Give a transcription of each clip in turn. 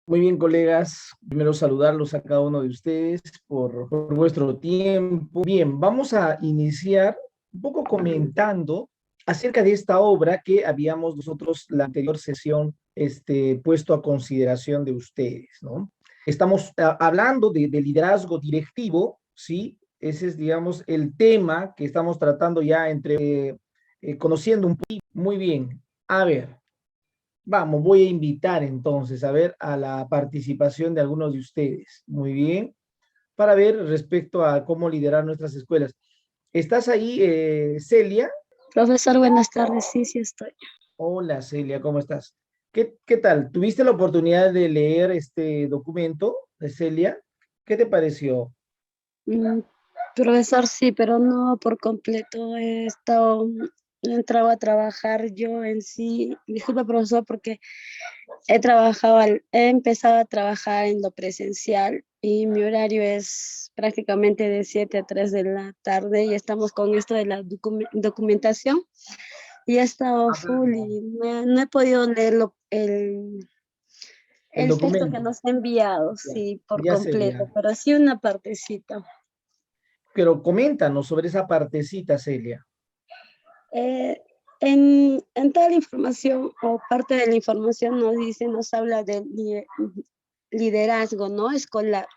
Muy bien, colegas. Primero saludarlos a cada uno de ustedes por vuestro tiempo. Bien, vamos a iniciar un poco comentando acerca de esta obra que habíamos nosotros la anterior sesión puesto a consideración de ustedes, ¿no? Estamos hablando de liderazgo directivo, ¿sí? Ese es, digamos, el tema que estamos tratando ya conociendo un poco. Muy bien. A ver. Vamos, voy a invitar entonces a ver a la participación de algunos de ustedes. Muy bien, para ver respecto a cómo liderar nuestras escuelas. ¿Estás ahí, Celia? Profesor, buenas tardes. Sí, sí estoy. Hola, Celia, ¿cómo estás? ¿Qué tal? ¿Tuviste la oportunidad de leer este documento de Celia? ¿Qué te pareció? Mm, Profesor, sí, pero no por completo. He entrado a trabajar yo en sí. Disculpe, profesor, porque he empezado a trabajar en lo presencial y mi horario es prácticamente de 7 a 3 de la tarde y estamos con esto de la documentación y he estado Ah, full claro. y no he podido leerlo, El el texto que documento. nos ha enviado, Ya, sí, por ya, completo, Celia. pero sí una partecita. Pero coméntanos sobre esa partecita, Celia. Eh, en toda la información o parte de la información nos habla del liderazgo, ¿no? Escolar.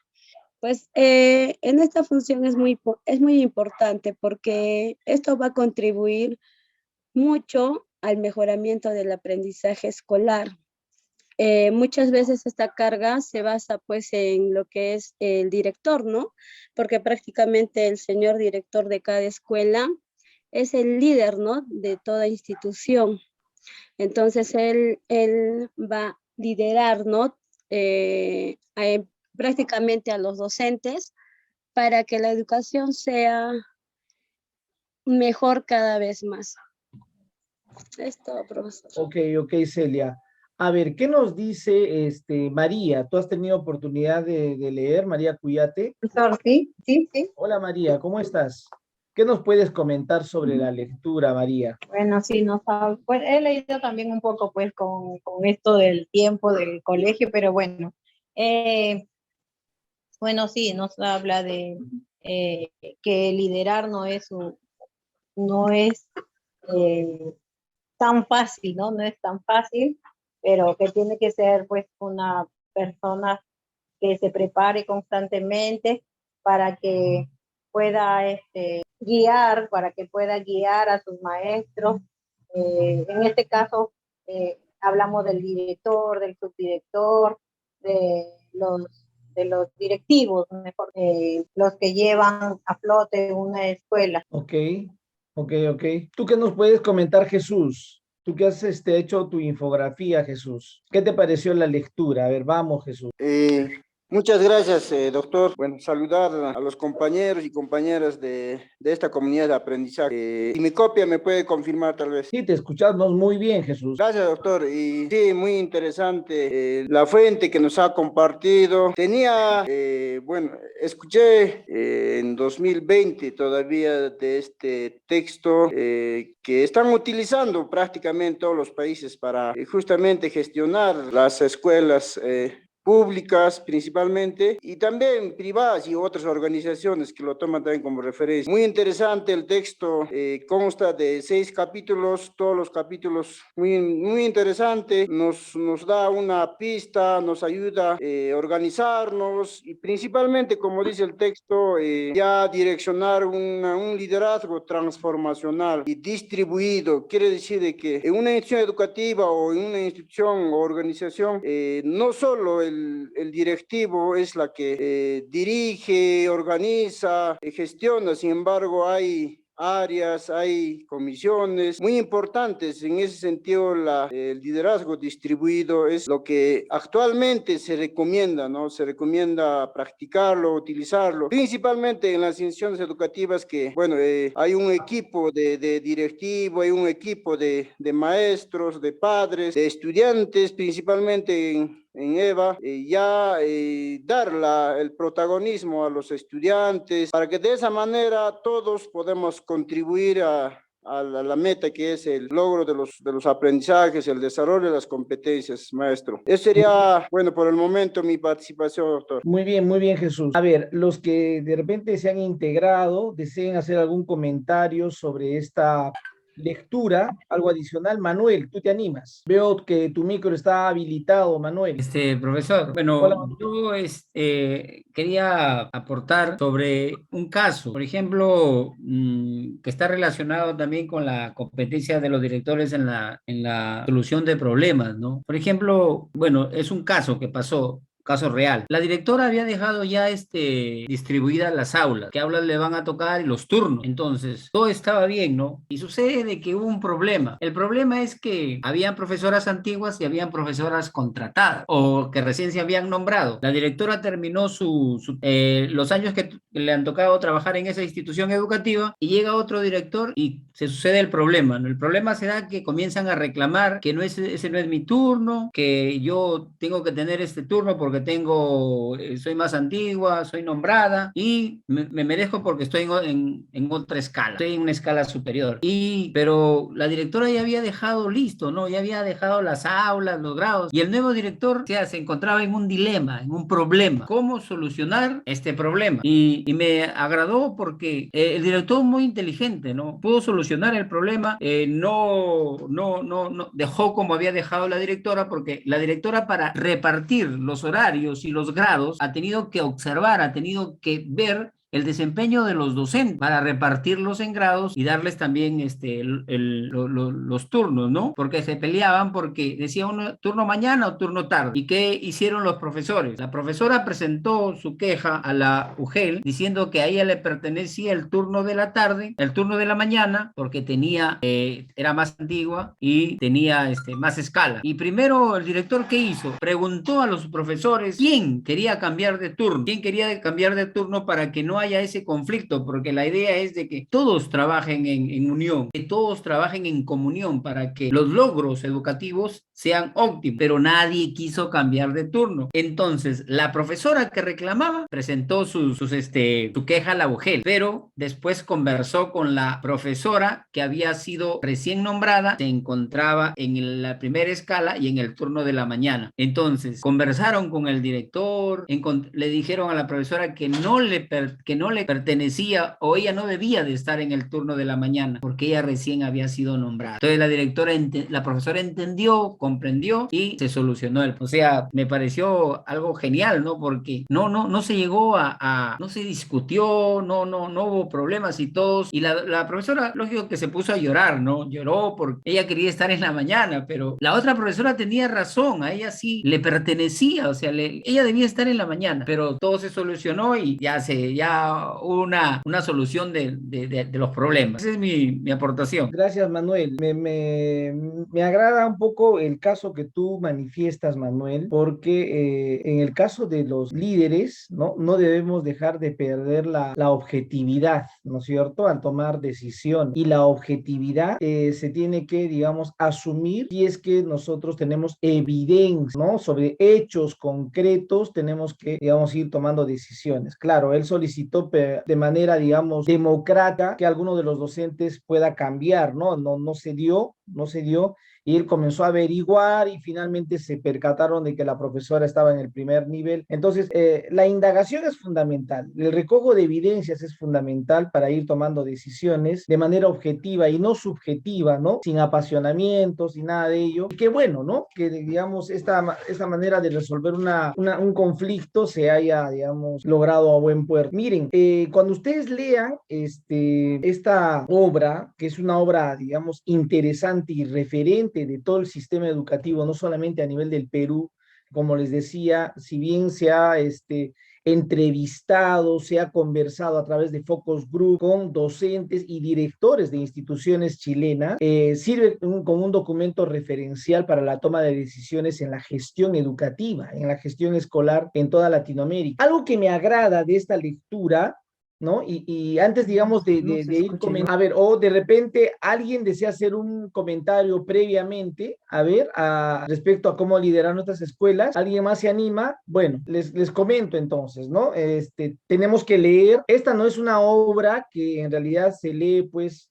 Pues en esta función es muy importante porque esto va a contribuir mucho al mejoramiento del aprendizaje escolar. Muchas veces esta carga se basa pues en lo que es el director, ¿no? Porque prácticamente el señor director de cada escuela es el líder, ¿no? De toda institución. Entonces él va a liderar, ¿no? Prácticamente a los docentes para que la educación sea mejor cada vez más. Esto, profesor. Ok, ok, Celia. A ver, ¿qué nos dice María? ¿Tú has tenido oportunidad de leer, María Cuyate? Profesor, sí, sí, sí. Hola María, ¿cómo estás? ¿Qué nos puedes comentar sobre la lectura, María? Bueno, sí, no sabe. Pues he leído también un poco pues con esto del tiempo del colegio, pero bueno, eh, bueno, sí, nos habla de eh, que liderar no es eh, tan fácil, ¿no? No es tan fácil, pero que tiene que ser pues una persona que se prepare constantemente para que pueda guiar, para que pueda guiar a sus maestros. En este caso, hablamos del director, del subdirector, de los, de los directivos, mejor, los que llevan a flote una escuela. Ok, ok, ok. ¿Tú qué nos puedes comentar, Jesús? Tú que has hecho tu infografía, Jesús. ¿Qué te pareció la lectura? A ver, vamos, Jesús. Muchas gracias, doctor. Bueno, saludar a los compañeros y compañeras de esta comunidad de aprendizaje. Si mi copia me puede confirmar, tal vez. Sí, te escuchamos muy bien, Jesús. Gracias, doctor. Y sí, muy interesante la fuente que nos ha compartido. Bueno, escuché en 2020 todavía de este texto que están utilizando prácticamente todos los países para justamente gestionar las escuelas. Públicas principalmente y también privadas y otras organizaciones que lo toman también como referencia. Muy interesante el texto, consta de 6 capítulos, todos los capítulos muy interesante, nos da una pista, nos ayuda a organizarnos y principalmente, como dice el texto, ya direccionar un liderazgo transformacional y distribuido. Quiere decir de que en una institución educativa o en una institución o organización, no solo el directivo es la que dirige, organiza, gestiona, sin embargo hay áreas, hay comisiones muy importantes. En ese sentido, el liderazgo distribuido es lo que actualmente se recomienda, ¿no? Se recomienda practicarlo, utilizarlo, principalmente en las instituciones educativas que, bueno, hay un equipo de directivo, hay un equipo de maestros, de padres, de estudiantes, principalmente en EVA, dar el protagonismo a los estudiantes para que de esa manera todos podemos contribuir a la meta que es el logro de los aprendizajes, el desarrollo de las competencias, maestro. Eso sería, bueno, por el momento mi participación, doctor. Muy bien, Jesús. A ver, los que de repente se han integrado, deseen hacer algún comentario sobre esta lectura, algo adicional. Manuel, ¿tú te animas? Veo que tu micro está habilitado, Manuel. Profesor, Hola, bueno, Manuel. yo quería aportar sobre un caso, por ejemplo, que está relacionado también con la competencia de los directores en la solución de problemas, ¿no? Por ejemplo, bueno, es un caso que pasó. Caso real. La directora había dejado ya distribuidas las aulas, qué aulas le van a tocar y los turnos. Entonces, todo estaba bien, ¿no? Y sucede de que hubo un problema. El problema es que habían profesoras antiguas y habían profesoras contratadas o que recién se habían nombrado. La directora terminó los años que le han tocado trabajar en esa institución educativa y llega otro director y se sucede el problema, ¿no? El problema se da que comienzan a reclamar que ese no es mi turno, que yo tengo que tener este turno porque soy más antigua, soy nombrada y me merezco porque estoy en otra escala, estoy en una escala superior. Pero la directora ya había dejado listo, ¿no? Ya había dejado las aulas, los grados, y el nuevo director se encontraba en un dilema, en un problema. ¿Cómo solucionar este problema? Y me agradó porque el director muy inteligente, ¿no? Pudo solucionar el problema, no dejó como había dejado la directora, porque la directora para repartir los horarios y los grados ha tenido que observar, ha tenido que ver el desempeño de los docentes para repartirlos en grados y darles también los turnos, ¿no? Porque se peleaban porque decía uno turno mañana o turno tarde. ¿Y qué hicieron los profesores? La profesora presentó su queja a la UGEL diciendo que a ella le pertenecía el turno de la tarde, el turno de la mañana, porque era más antigua y tenía más escala. Y primero el director, ¿qué hizo? Preguntó a los profesores quién quería cambiar de turno, para que no haya ese conflicto, porque la idea es de que todos trabajen en unión, que todos trabajen en comunión para que los logros educativos sean óptimos, pero nadie quiso cambiar de turno. Entonces, la profesora que reclamaba presentó su queja a la UGEL, pero después conversó con la profesora que había sido recién nombrada, se encontraba en la primera escala y en el turno de la mañana. Entonces, conversaron con el director, le dijeron a la profesora que no le pertenecía o ella no debía de estar en el turno de la mañana porque ella recién había sido nombrada. Entonces la profesora entendió, comprendió y se solucionó o sea, me pareció algo genial, ¿no? Porque no se llegó no se discutió, no hubo problemas y la profesora, lógico que se puso a llorar, ¿no? Lloró porque ella quería estar en la mañana, pero la otra profesora tenía razón, a ella sí le pertenecía, o sea, ella debía estar en la mañana, pero todo se solucionó y ya hubo una solución de los problemas. Esa es mi aportación. Gracias, Manuel. Me agrada un poco el caso que tú manifiestas, Manuel, porque en el caso de los líderes, ¿no? No debemos dejar de perder la objetividad, ¿no es cierto?, al tomar decisión. Y la objetividad se tiene que, digamos, asumir si es que nosotros tenemos evidencia, ¿no? Sobre hechos concretos, tenemos que, digamos, ir tomando decisiones. Claro, él solicitó de manera, digamos, democrática que alguno de los docentes pueda cambiar, ¿no? No se dio, y él comenzó a averiguar y finalmente se percataron de que la profesora estaba en el primer nivel. Entonces, la indagación es fundamental, el recojo de evidencias es fundamental para ir tomando decisiones de manera objetiva y no subjetiva, ¿no? Sin apasionamientos y nada de ello. Y qué bueno, ¿no? Que, digamos, esta manera de resolver un conflicto se haya, digamos, logrado a buen puerto. Miren, cuando ustedes lean esta obra, que es una obra, digamos, interesante y referente de todo el sistema educativo, no solamente a nivel del Perú, como les decía, si bien se ha entrevistado, se ha conversado a través de focus group con docentes y directores de instituciones chilenas, sirve como un documento referencial para la toma de decisiones en la gestión educativa, en la gestión escolar en toda Latinoamérica. Algo que me agrada de esta lectura, ¿no? Y antes, digamos, de ir comentando, a ver, o de repente alguien desea hacer un comentario previamente, a ver, respecto a cómo liderar nuestras escuelas, ¿alguien más se anima? Bueno, les comento entonces, ¿no? Tenemos que leer, esta no es una obra que en realidad se lee, pues,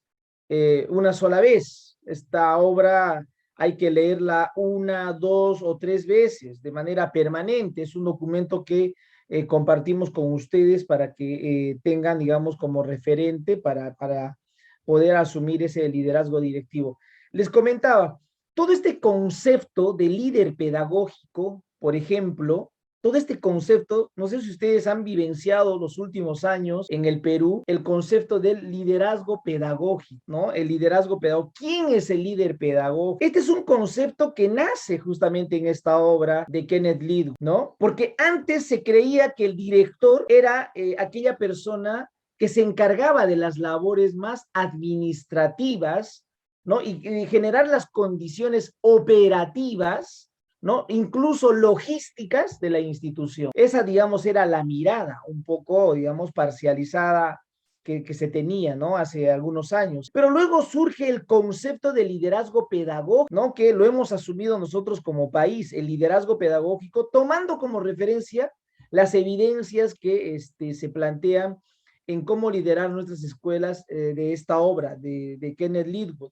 una sola vez. Esta obra hay que leerla una, dos o tres veces de manera permanente. Es un documento que compartimos con ustedes para que tengan, digamos, como referente para poder asumir ese liderazgo directivo. Les comentaba, todo este concepto de líder pedagógico, por ejemplo, todo este concepto, no sé si ustedes han vivenciado los últimos años en el Perú, el concepto del liderazgo pedagógico, ¿no? El liderazgo pedagógico. ¿Quién es el líder pedagógico? Este es un concepto que nace justamente en esta obra de Kenneth Liddell, ¿no? Porque antes se creía que el director era aquella persona que se encargaba de las labores más administrativas, ¿no? Y generar las condiciones operativas, ¿no? Incluso logísticas de la institución. Esa, digamos, era la mirada un poco, digamos, parcializada que se tenía, ¿no? Hace algunos años. Pero luego surge el concepto de liderazgo pedagógico, ¿no? Que lo hemos asumido nosotros como país, el liderazgo pedagógico, tomando como referencia las evidencias que se plantean en cómo liderar nuestras escuelas de esta obra de Kenneth Liddell.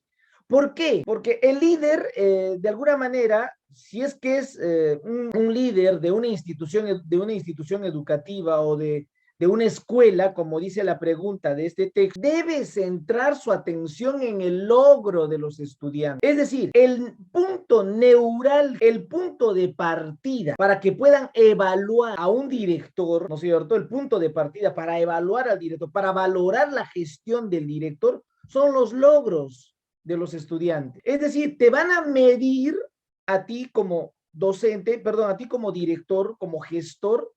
¿Por qué? Porque el líder, de alguna manera, si es que es un líder de una institución educativa o de una escuela, como dice la pregunta de este texto, debe centrar su atención en el logro de los estudiantes. Es decir, el punto neural, el punto de partida para que puedan evaluar a un director, ¿no es cierto? El punto de partida para evaluar al director, para valorar la gestión del director, son los logros de los estudiantes. Es decir, te van a medir a ti como docente, perdón, a ti como director, como gestor,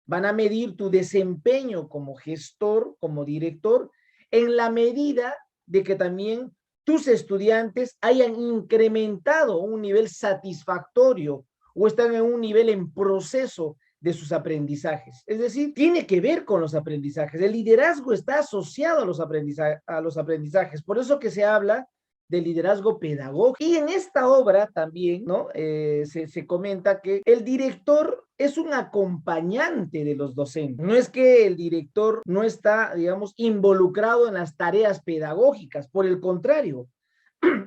van a medir tu desempeño como gestor, como director, en la medida de que también tus estudiantes hayan incrementado un nivel satisfactorio o están en un nivel en proceso de sus aprendizajes. Es decir, tiene que ver con los aprendizajes. El liderazgo está asociado a los aprendizajes. Por eso que se habla de liderazgo pedagógico. Y en esta obra también, ¿no? Se comenta que el director es un acompañante de los docentes. No es que el director no está, digamos, involucrado en las tareas pedagógicas. Por el contrario,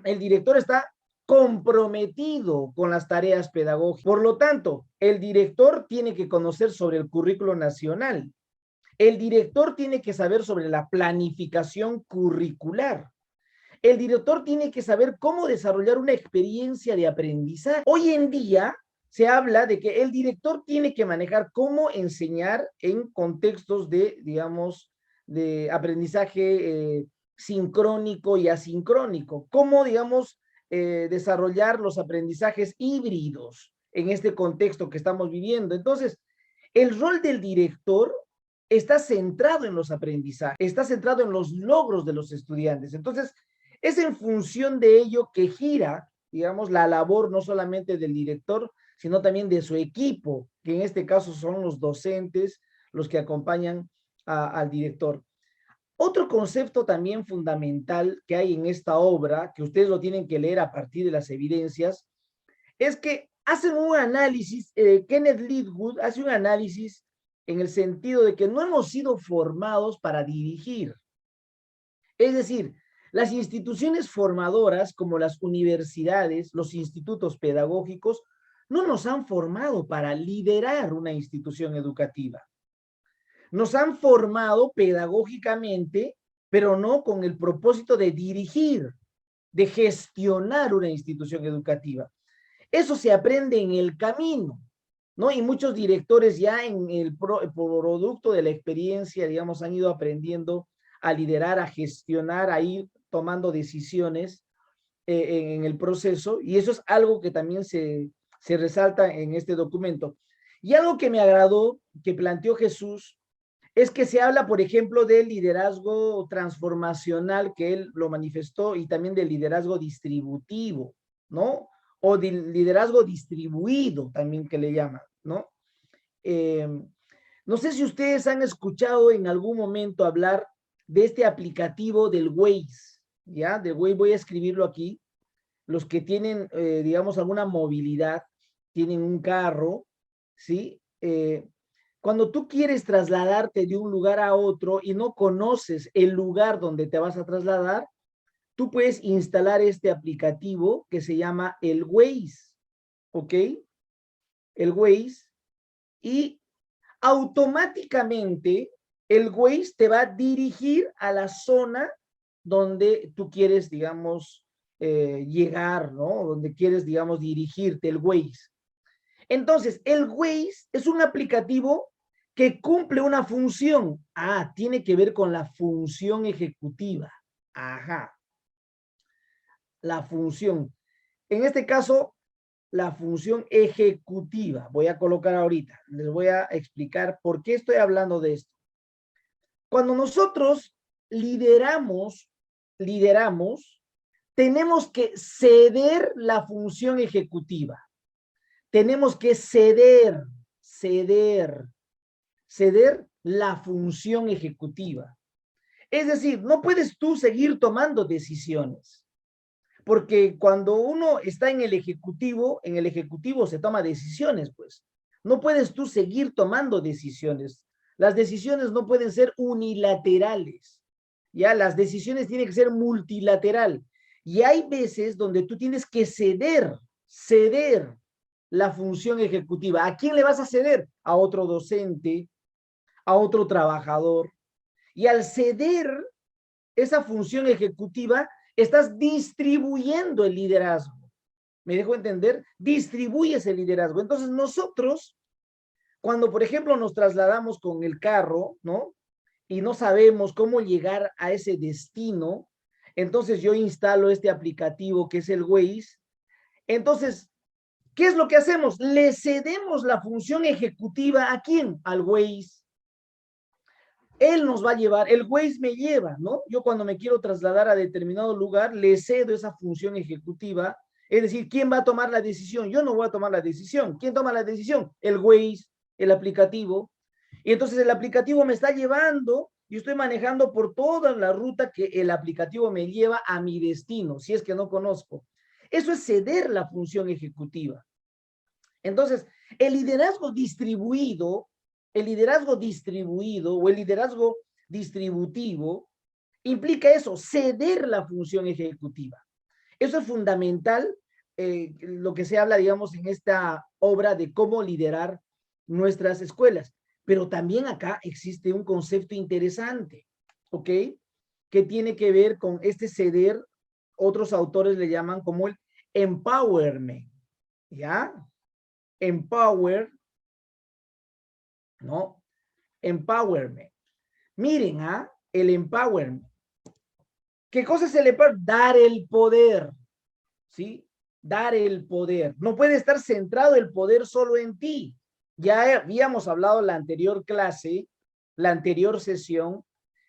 el director está comprometido con las tareas pedagógicas. Por lo tanto, el director tiene que conocer sobre el currículo nacional. El director tiene que saber sobre la planificación curricular. El director tiene que saber cómo desarrollar una experiencia de aprendizaje. Hoy en día se habla de que el director tiene que manejar cómo enseñar en contextos de, digamos, de aprendizaje sincrónico y asincrónico. Cómo, digamos, desarrollar los aprendizajes híbridos en este contexto que estamos viviendo. Entonces, el rol del director está centrado en los aprendizajes, está centrado en los logros de los estudiantes. Entonces, es en función de ello que gira, digamos, la labor no solamente del director, sino también de su equipo, que en este caso son los docentes, los que acompañan al director. Otro concepto también fundamental que hay en esta obra, que ustedes lo tienen que leer a partir de las evidencias, es que hacen un análisis, Kenneth Liddell hace un análisis en el sentido de que no hemos sido formados para dirigir. Es decir, las instituciones formadoras como las universidades, los institutos pedagógicos, no nos han formado para liderar una institución educativa. Nos han formado pedagógicamente, pero no con el propósito de dirigir, de gestionar una institución educativa. Eso se aprende en el camino, ¿no? Y muchos directores ya en el producto de la experiencia, digamos, han ido aprendiendo a liderar, a gestionar, a ir tomando decisiones en el proceso, y eso es algo que también se resalta en este documento. Y algo que me agradó, que planteó Jesús, es que se habla, por ejemplo, del liderazgo transformacional, que él lo manifestó, y también del liderazgo distributivo, ¿no? O del liderazgo distribuido, también que le llaman, ¿no? No sé si ustedes han escuchado en algún momento hablar de este aplicativo del Waze, ¿ya? Del Waze, voy a escribirlo aquí. Los que tienen, digamos, alguna movilidad, tienen un carro, ¿sí? Cuando tú quieres trasladarte de un lugar a otro y no conoces el lugar donde te vas a trasladar, tú puedes instalar este aplicativo que se llama el Waze, ¿ok? El Waze, y automáticamente el Waze te va a dirigir a la zona donde tú quieres, digamos, llegar, ¿no? Donde quieres, digamos, dirigirte, el Waze. Entonces, el Waze es un aplicativo que cumple una función. Ah, tiene que ver con la función ejecutiva. Ajá. La función. En este caso, la función ejecutiva. Voy a colocar ahorita. Les voy a explicar por qué estoy hablando de esto. Cuando nosotros lideramos, tenemos que ceder la función ejecutiva. Tenemos que ceder la función ejecutiva. Es decir, no puedes tú seguir tomando decisiones. Porque cuando uno está en el ejecutivo se toma decisiones, pues. No puedes tú seguir tomando decisiones. Las decisiones no pueden ser unilaterales. Ya, las decisiones tienen que ser multilateral. Y hay veces donde tú tienes que ceder la función ejecutiva. ¿A quién le vas a ceder? A otro docente, a otro trabajador. Y al ceder esa función ejecutiva, estás distribuyendo el liderazgo. ¿Me dejo entender? Distribuyes el liderazgo. Entonces nosotros, cuando por ejemplo nos trasladamos con el carro, ¿no? Y no sabemos cómo llegar a ese destino, entonces yo instalo este aplicativo que es el Waze. Entonces, ¿qué es lo que hacemos? Le cedemos la función ejecutiva ¿a quién? Al Waze. Él nos va a llevar, el Waze me lleva, ¿no? Yo cuando me quiero trasladar a determinado lugar, le cedo esa función ejecutiva. Es decir, ¿quién va a tomar la decisión? Yo no voy a tomar la decisión. ¿Quién toma la decisión? El Waze, el aplicativo. Y entonces el aplicativo me está llevando, yo estoy manejando por toda la ruta que el aplicativo me lleva a mi destino, si es que no conozco. Eso es ceder la función ejecutiva. Entonces, el liderazgo distribuido o el liderazgo distributivo implica eso, ceder la función ejecutiva. Eso es fundamental, lo que se habla, digamos, en esta obra de cómo liderar nuestras escuelas. Pero también acá existe un concepto interesante, ¿ok? Que tiene que ver con este ceder, otros autores le llaman como el empowerment, ¿ya? Empower, ¿no? Empowerment. Miren, el empowerment. ¿Qué cosa es el empowerment? Dar el poder, ¿sí? Dar el poder. No puede estar centrado el poder solo en ti. Ya habíamos hablado en la anterior clase, la anterior sesión,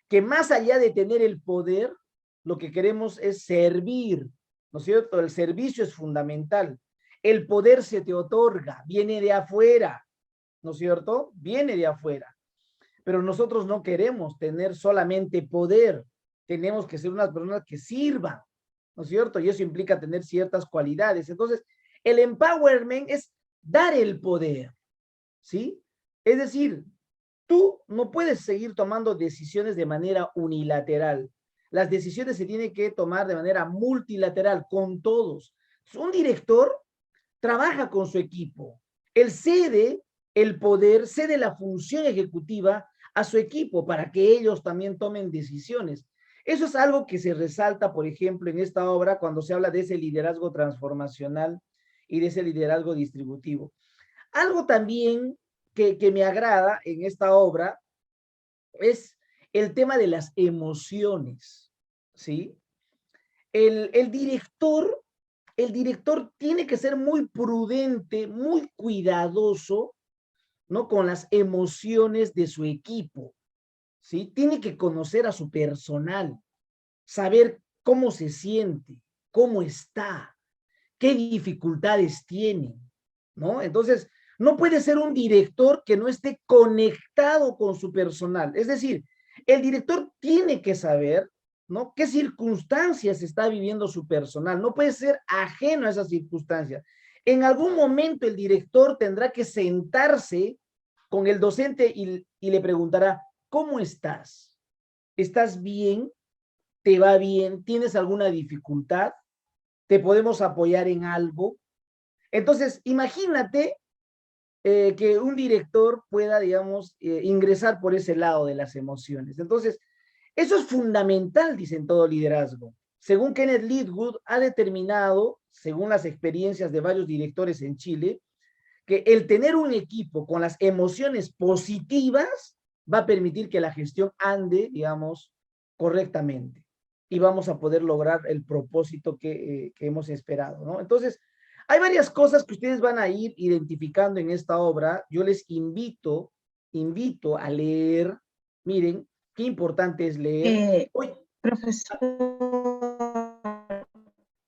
que más allá de tener el poder, lo que queremos es servir, ¿no es cierto? El servicio es fundamental. El poder se te otorga, viene de afuera, ¿no es cierto? Viene de afuera. Pero nosotros no queremos tener solamente poder, tenemos que ser unas personas que sirvan, ¿no es cierto? Y eso implica tener ciertas cualidades. Entonces, el empowerment es dar el poder, ¿sí? Es decir, tú no puedes seguir tomando decisiones de manera unilateral. Las decisiones se tienen que tomar de manera multilateral, con todos. Un director trabaja con su equipo. Él cede el poder, cede la función ejecutiva a su equipo para que ellos también tomen decisiones. Eso es algo que se resalta, por ejemplo, en esta obra cuando se habla de ese liderazgo transformacional y de ese liderazgo distributivo. Algo también que me agrada en esta obra es el tema de las emociones, ¿sí? El director tiene que ser muy prudente, muy cuidadoso, ¿no? Con las emociones de su equipo, ¿sí? Tiene que conocer a su personal, saber cómo se siente, cómo está, qué dificultades tiene, ¿no? Entonces, no puede ser un director que no esté conectado con su personal. Es decir, el director tiene que saber, ¿no? ¿Qué circunstancias está viviendo su personal? No puede ser ajeno a esas circunstancias. En algún momento el director tendrá que sentarse con el docente y le preguntará, ¿cómo estás? ¿Estás bien? ¿Te va bien? ¿Tienes alguna dificultad? ¿Te podemos apoyar en algo? Entonces, imagínate que un director pueda, digamos, ingresar por ese lado de las emociones. Entonces, eso es fundamental, dicen todo liderazgo. Según Kenneth Leadwood, ha determinado, según las experiencias de varios directores en Chile, que el tener un equipo con las emociones positivas va a permitir que la gestión ande, digamos, correctamente. Y vamos a poder lograr el propósito que hemos esperado, ¿no? Entonces, hay varias cosas que ustedes van a ir identificando en esta obra. Yo les invito a leer. Miren, qué importante es leer. Hoy, Profesor,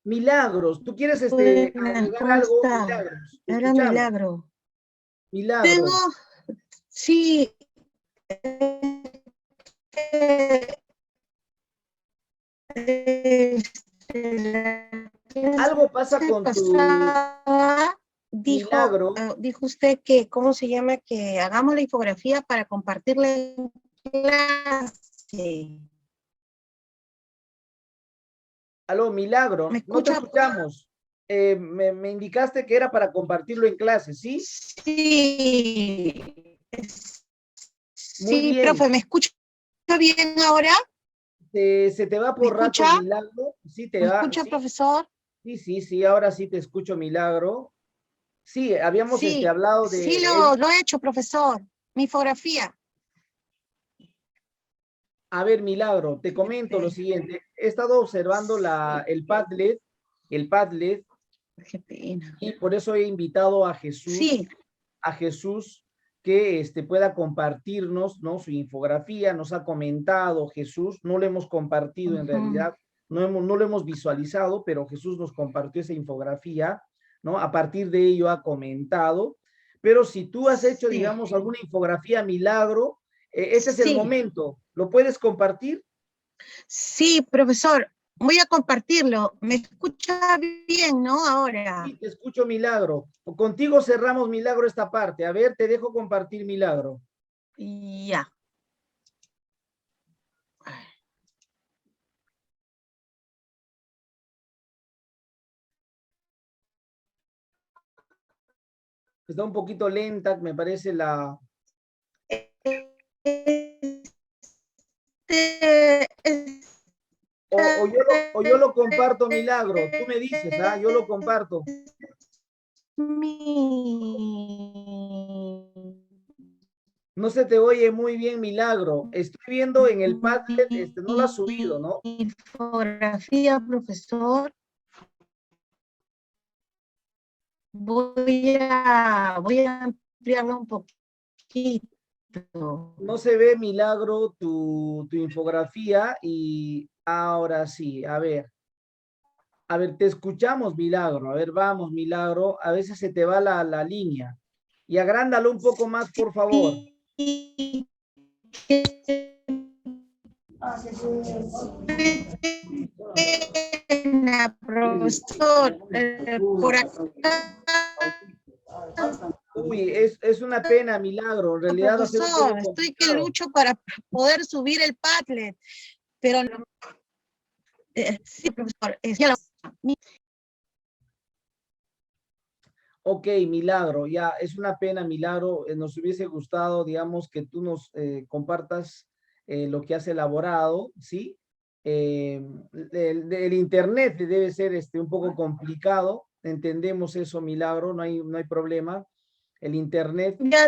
Milagros, ¿tú quieres buenas, agregar ¿cómo algo? está? Milagros, te Era escuchamos. Milagro. Tengo, Milagros. sí, la Algo pasa clase con tu pasada Milagro. dijo usted que, ¿cómo se llama? Que hagamos la infografía para compartirla en clase. Aló, Milagro, ¿Me no te escucha? escuchamos. Me indicaste que era para compartirlo en clase, ¿sí? Sí. Muy Sí, bien. profe, ¿me escucha bien ahora? Se te va ¿Me por rato, escucha? Milagro. Sí, te ¿Me va. escucha, Sí, profesor? sí, ahora sí te escucho, Milagro. Sí, habíamos Sí, hablado sí de... lo he hecho, profesor. Mi infografía. A ver, Milagro, te comento lo Este, siguiente. He estado observando el Padlet, qué pena. y por eso he invitado Sí, a Jesús que pueda compartirnos, ¿no? Su infografía. Nos ha comentado Jesús, no lo hemos compartido en ujú, realidad, no lo hemos visualizado, pero Jesús nos compartió esa infografía, ¿no? A partir de ello ha comentado. Pero si tú has hecho, sí, digamos, alguna infografía Milagro, este es el sí, momento. ¿Lo puedes compartir? sí, profesor. Voy a compartirlo. ¿Me escucha bien, no? Ahora. Sí, te escucho, Milagro. Contigo cerramos, Milagro, esta parte. A ver, te dejo compartir, Milagro. Ya. Está un poquito lenta, me parece la... O yo lo comparto, Milagro. Tú me dices, ¿ah? Yo lo comparto. No se te oye muy bien, Milagro. Estoy viendo en el Padlet, no lo has subido, ¿no? Infografía, profesor. Voy a ampliarla un poquito. No se ve, Milagro, tu infografía, y ahora sí, a ver. A ver, te escuchamos, Milagro. A ver, vamos, Milagro. A veces se te va la línea. Y agrándalo un poco más, por favor. Sí, pena, profesor. Por acá, Uy, es una pena, Milagro. En realidad va a ser un profesor, poco estoy que complicado. lucho para poder subir el Padlet, pero no, sí, profesor, Ok, Milagro, ya es una pena, Milagro. Nos hubiese gustado, digamos, que tú nos compartas lo que has elaborado, ¿sí? El internet debe ser un poco complicado. Entendemos eso, Milagro, no hay problema. El internet. ya,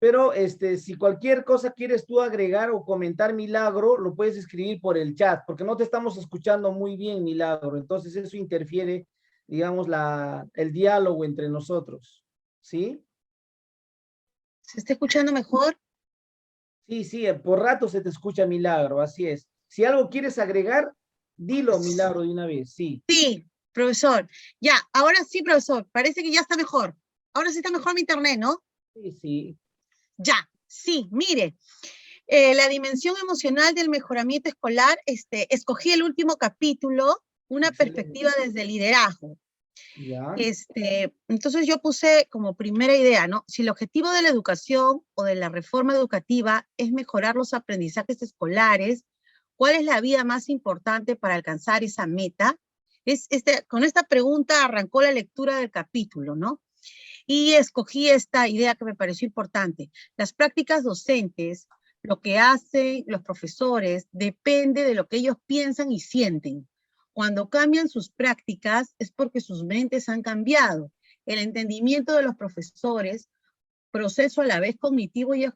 Pero si cualquier cosa quieres tú agregar o comentar, Milagro, lo puedes escribir por el chat, porque no te estamos escuchando muy bien, Milagro. Entonces eso interfiere, digamos, el diálogo entre nosotros. ¿Sí? ¿se está escuchando mejor? Sí, por rato se te escucha, Milagro, así es. Si algo quieres agregar, dilo, Milagro, de una vez, sí. Sí, profesor. Ya, ahora sí, profesor, parece que ya está mejor. Ahora sí está mejor mi internet, ¿no? Sí. Ya, sí, mire. La dimensión emocional del mejoramiento escolar, escogí el último capítulo, una Excelente. perspectiva desde el liderazgo. Ya. Entonces yo puse como primera idea, ¿no? Si el objetivo de la educación o de la reforma educativa es mejorar los aprendizajes escolares, ¿Cuál es la vía más importante para alcanzar esa meta? Con esta pregunta arrancó la lectura del capítulo, ¿no? Y escogí esta idea que me pareció importante. Las prácticas docentes, lo que hacen los profesores, depende de lo que ellos piensan y sienten. Cuando cambian sus prácticas es porque sus mentes han cambiado. El entendimiento de los profesores, proceso a la vez cognitivo y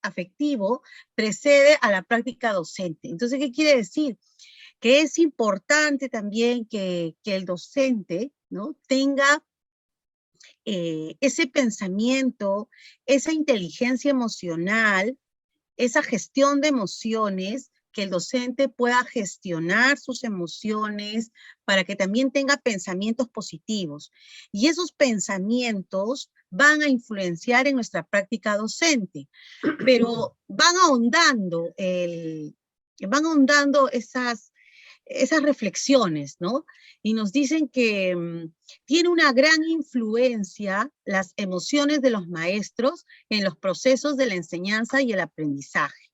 afectivo, precede a la práctica docente. Entonces, ¿qué quiere decir? Que es importante también que el docente, ¿no?, tenga ese pensamiento, esa inteligencia emocional, esa gestión de emociones, que el docente pueda gestionar sus emociones para que también tenga pensamientos positivos. Y esos pensamientos van a influenciar en nuestra práctica docente, pero van ahondando esas reflexiones, ¿no? Y nos dicen que tiene una gran influencia las emociones de los maestros en los procesos de la enseñanza y el aprendizaje,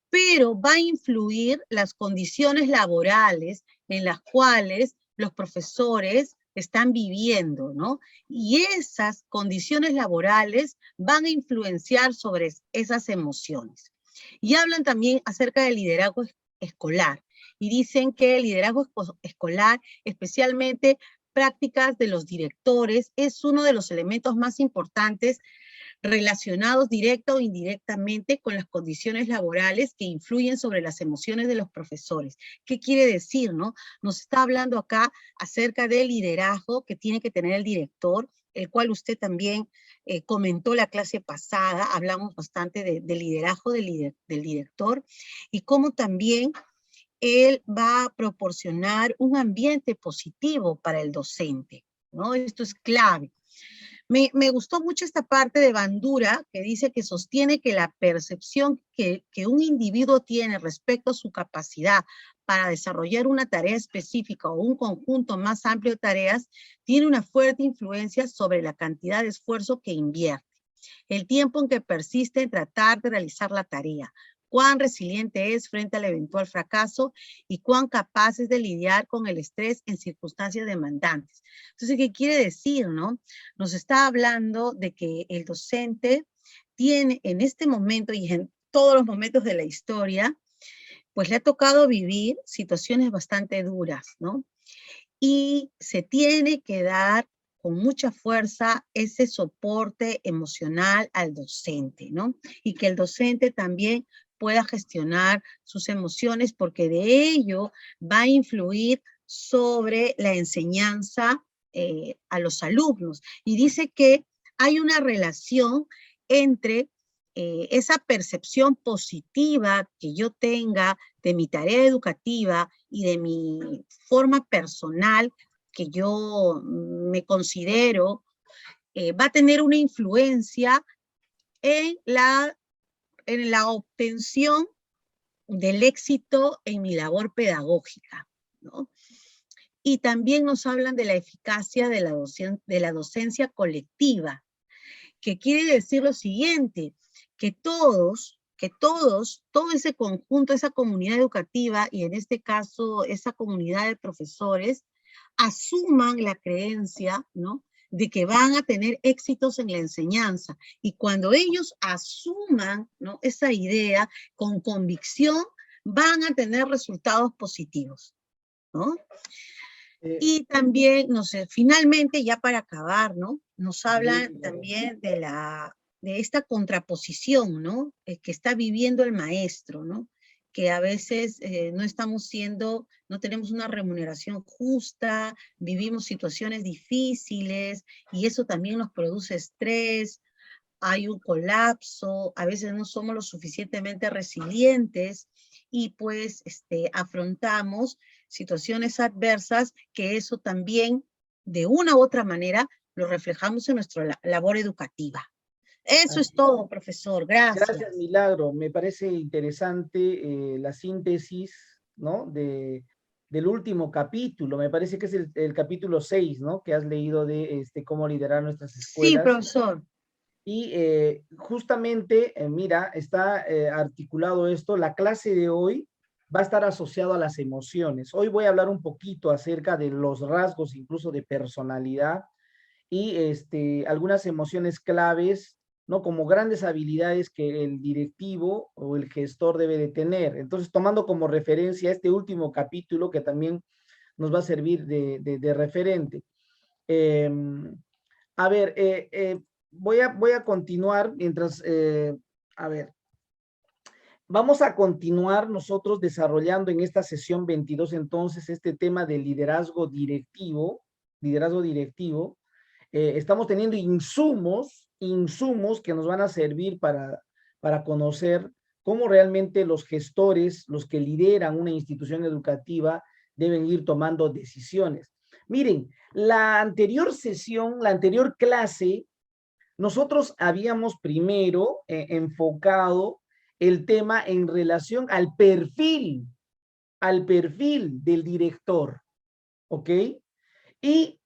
pero va a influir las condiciones laborales en las cuales los profesores están viviendo, ¿no? Y esas condiciones laborales van a influenciar sobre esas emociones. Y hablan también acerca del liderazgo escolar. Y dicen que el liderazgo escolar, especialmente prácticas de los directores, es uno de los elementos más importantes relacionados directa o indirectamente con las condiciones laborales que influyen sobre las emociones de los profesores. ¿Qué quiere decir, no? Nos está hablando acá acerca del liderazgo que tiene que tener el director, el cual usted también comentó la clase pasada, hablamos bastante del liderazgo del director, y cómo también él va a proporcionar un ambiente positivo para el docente, ¿no? Esto es clave. Me gustó mucho esta parte de Bandura, que dice que sostiene que la percepción que un individuo tiene respecto a su capacidad para desarrollar una tarea específica o un conjunto más amplio de tareas tiene una fuerte influencia sobre la cantidad de esfuerzo que invierte, el tiempo en que persiste en tratar de realizar la tarea, cuán resiliente es frente al eventual fracaso y cuán capaz es de lidiar con el estrés en circunstancias demandantes. Entonces, ¿qué quiere decir, no? Nos está hablando de que el docente tiene en este momento y en todos los momentos de la historia, pues le ha tocado vivir situaciones bastante duras, ¿no? Y se tiene que dar con mucha fuerza ese soporte emocional al docente, ¿no? Y que el docente también pueda gestionar sus emociones, porque de ello va a influir sobre la enseñanza a los alumnos. Y dice que hay una relación entre esa percepción positiva que yo tenga de mi tarea educativa y de mi forma personal que yo me considero, va a tener una influencia en la obtención del éxito en mi labor pedagógica, ¿no? Y también nos hablan de la eficacia de la docencia colectiva, que quiere decir lo siguiente, que todo ese conjunto, esa comunidad educativa, y en este caso esa comunidad de profesores, asuman la creencia, ¿no?, de que van a tener éxitos en la enseñanza. Y cuando ellos asuman, ¿no?, esa idea con convicción, van a tener resultados positivos, ¿no? Y también, no sé, finalmente, ya para acabar, ¿no?, nos hablan también de esta contraposición, ¿no?, que está viviendo el maestro, ¿no?, que a veces no tenemos una remuneración justa, vivimos situaciones difíciles, y eso también nos produce estrés, hay un colapso, a veces no somos lo suficientemente resilientes, y pues afrontamos situaciones adversas, que eso también, de una u otra manera, lo reflejamos en nuestra labor educativa. Eso es todo, profesor. Gracias. Gracias, Milagro. Me parece interesante la síntesis, ¿no?, del último capítulo. Me parece que es el capítulo 6, ¿no?, que has leído de cómo liderar nuestras escuelas. Sí, profesor. Y justamente, mira, está articulado esto. La clase de hoy va a estar asociado a las emociones. Hoy voy a hablar un poquito acerca de los rasgos incluso de personalidad y algunas emociones claves, ¿no? Como grandes habilidades que el directivo o el gestor debe de tener. Entonces, tomando como referencia este último capítulo que también nos va a servir de referente. A ver, voy a continuar mientras, a ver, vamos a continuar nosotros desarrollando en esta sesión 22 entonces este tema del liderazgo directivo, estamos teniendo insumos que nos van a servir para conocer cómo realmente los gestores, los que lideran una institución educativa, deben ir tomando decisiones. Miren, la anterior sesión, la anterior clase, nosotros habíamos primero enfocado el tema en relación al perfil del director, ¿ok? Y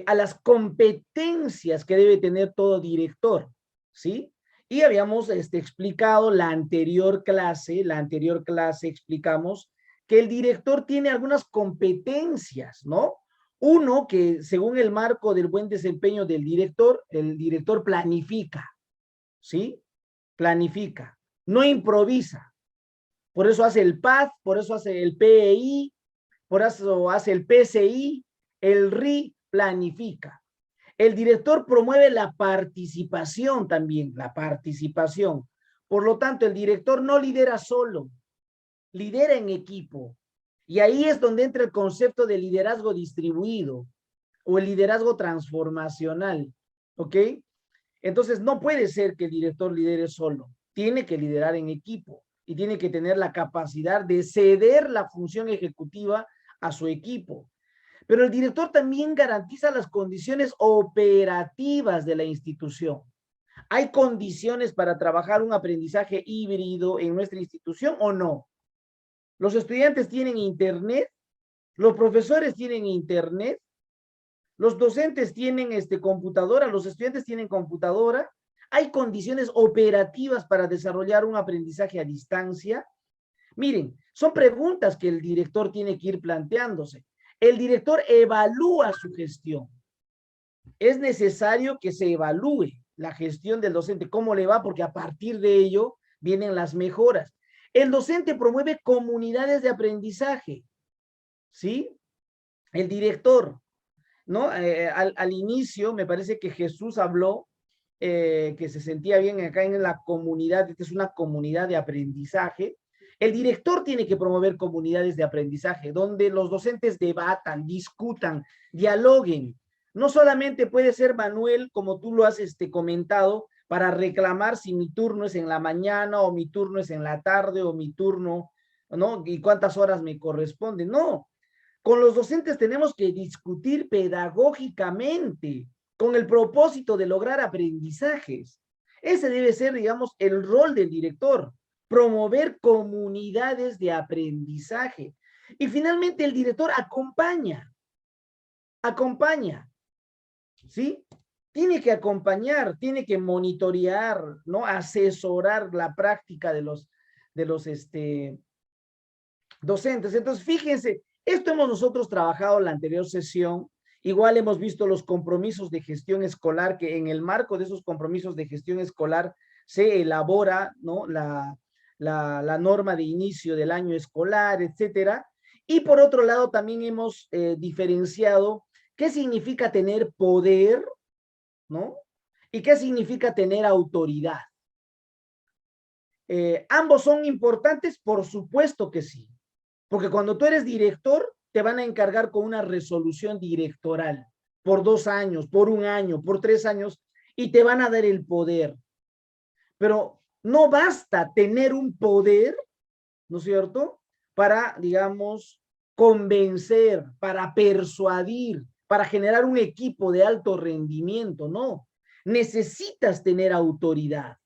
a las competencias que debe tener todo director, ¿sí? Y habíamos explicado la anterior clase explicamos que el director tiene algunas competencias, ¿no? Uno, que según el marco del buen desempeño del director, el director planifica, ¿sí? Planifica, no improvisa. Por eso hace el PAD, por eso hace el PEI, por eso hace el PCI, el RI, planifica. El director promueve la participación también, la participación. Por lo tanto, el director no lidera solo, lidera en equipo. Y ahí es donde entra el concepto de liderazgo distribuido o el liderazgo transformacional, ¿ok? Entonces, no puede ser que el director lidere solo, tiene que liderar en equipo y tiene que tener la capacidad de ceder la función ejecutiva a su equipo. Pero el director también garantiza las condiciones operativas de la institución. ¿Hay condiciones para trabajar un aprendizaje híbrido en nuestra institución o no? ¿Los estudiantes tienen internet? ¿Los profesores tienen internet? ¿Los docentes tienen computadora? ¿Los estudiantes tienen computadora? ¿Hay condiciones operativas para desarrollar un aprendizaje a distancia? Miren, son preguntas que el director tiene que ir planteándose. El director evalúa su gestión. Es necesario que se evalúe la gestión del docente, cómo le va, porque a partir de ello vienen las mejoras. El docente promueve comunidades de aprendizaje, ¿sí? El director, ¿no? Al inicio me parece que Jesús habló que se sentía bien acá en la comunidad, esta es una comunidad de aprendizaje. El director tiene que promover comunidades de aprendizaje, donde los docentes debatan, discutan, dialoguen. No solamente puede ser Manuel, como tú lo has comentado, para reclamar si mi turno es en la mañana o mi turno es en la tarde o mi turno, ¿no? Y cuántas horas me corresponden. No, con los docentes tenemos que discutir pedagógicamente con el propósito de lograr aprendizajes. Ese debe ser, digamos, el rol del director, promover comunidades de aprendizaje. Y finalmente el director acompaña, ¿sí? Tiene que acompañar, tiene que monitorear, ¿no? Asesorar la práctica de los docentes. Entonces, fíjense, esto hemos nosotros trabajado en la anterior sesión. Igual hemos visto los compromisos de gestión escolar, que en el marco de esos compromisos de gestión escolar se elabora, ¿no? la norma de inicio del año escolar, etcétera. Y por otro lado, también hemos diferenciado qué significa tener poder, ¿no? Y qué significa tener autoridad. ¿Ambos son importantes? Por supuesto que sí. Porque cuando tú eres director, te van a encargar con una resolución directoral por 2 años, por 1 año, por 3 años, y te van a dar el poder. Pero no basta tener un poder, ¿no es cierto?, para, digamos, convencer, para persuadir, para generar un equipo de alto rendimiento, no. Necesitas tener autoridad.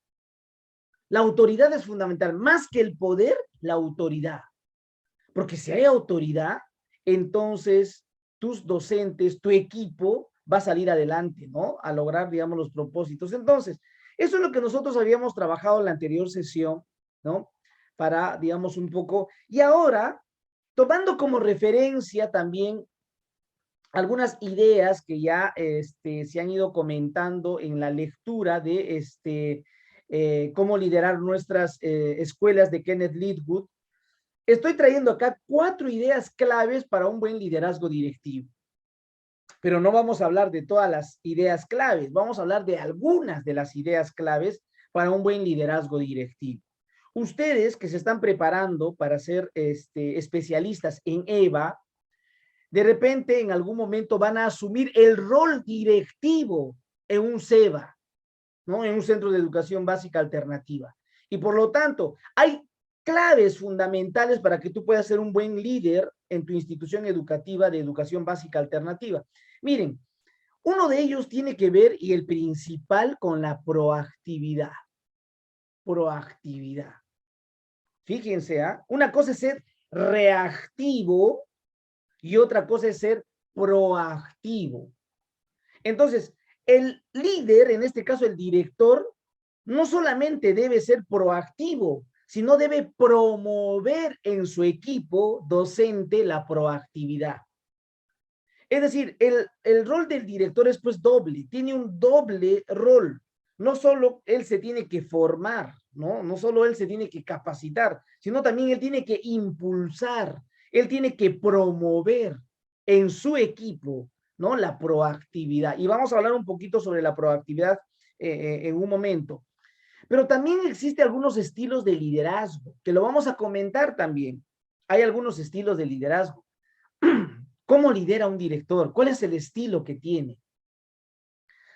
La autoridad es fundamental, más que el poder, la autoridad. Porque si hay autoridad, entonces tus docentes, tu equipo va a salir adelante, ¿no? A lograr, digamos, los propósitos. Entonces, eso es lo que nosotros habíamos trabajado en la anterior sesión, ¿no? para, digamos, un poco, y ahora, tomando como referencia también algunas ideas que ya se han ido comentando en la lectura de cómo liderar nuestras escuelas de Kenneth Littwood, estoy trayendo acá 4 ideas claves para un buen liderazgo directivo. Pero no vamos a hablar de todas las ideas claves, vamos a hablar de algunas de las ideas claves para un buen liderazgo directivo. Ustedes que se están preparando para ser especialistas en EVA, de repente en algún momento van a asumir el rol directivo en un CEBA, ¿no? En un centro de educación básica alternativa. Y por lo tanto, hay claves fundamentales para que tú puedas ser un buen líder en tu institución educativa de educación básica alternativa. Miren, uno de ellos tiene que ver, y el principal, con la proactividad. Proactividad. Fíjense, una cosa es ser reactivo y otra cosa es ser proactivo. Entonces, el líder, en este caso el director, no solamente debe ser proactivo, sino debe promover en su equipo docente la proactividad. Es decir, el rol del director es pues doble, tiene un doble rol. No solo él se tiene que formar, ¿no? No solo él se tiene que capacitar, sino también él tiene que impulsar, él tiene que promover en su equipo, ¿no? La proactividad. Y vamos a hablar un poquito sobre la proactividad en un momento. Pero también existen algunos estilos de liderazgo, que lo vamos a comentar también. Hay algunos estilos de liderazgo. ¿Cómo lidera un director? ¿Cuál es el estilo que tiene?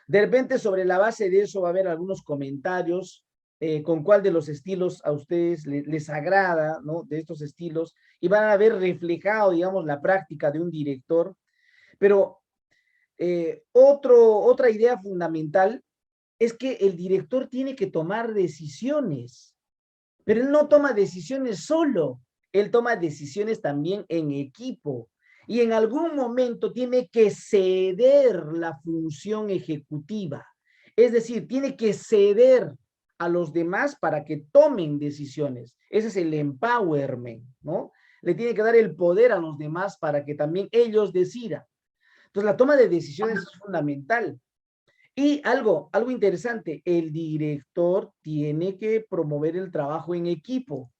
De repente, sobre la base de eso va a haber algunos comentarios con cuál de los estilos a ustedes les agrada, ¿no? De estos estilos, y van a ver reflejado, digamos, la práctica de un director. Pero otra idea fundamental es que el director tiene que tomar decisiones, pero él no toma decisiones solo, él toma decisiones también en equipo. Y en algún momento tiene que ceder la función ejecutiva. Es decir, tiene que ceder a los demás para que tomen decisiones. Ese es el empowerment, ¿no? Le tiene que dar el poder a los demás para que también ellos decidan. Entonces, la toma de decisiones es fundamental. Y algo interesante, el director tiene que promover el trabajo en equipo.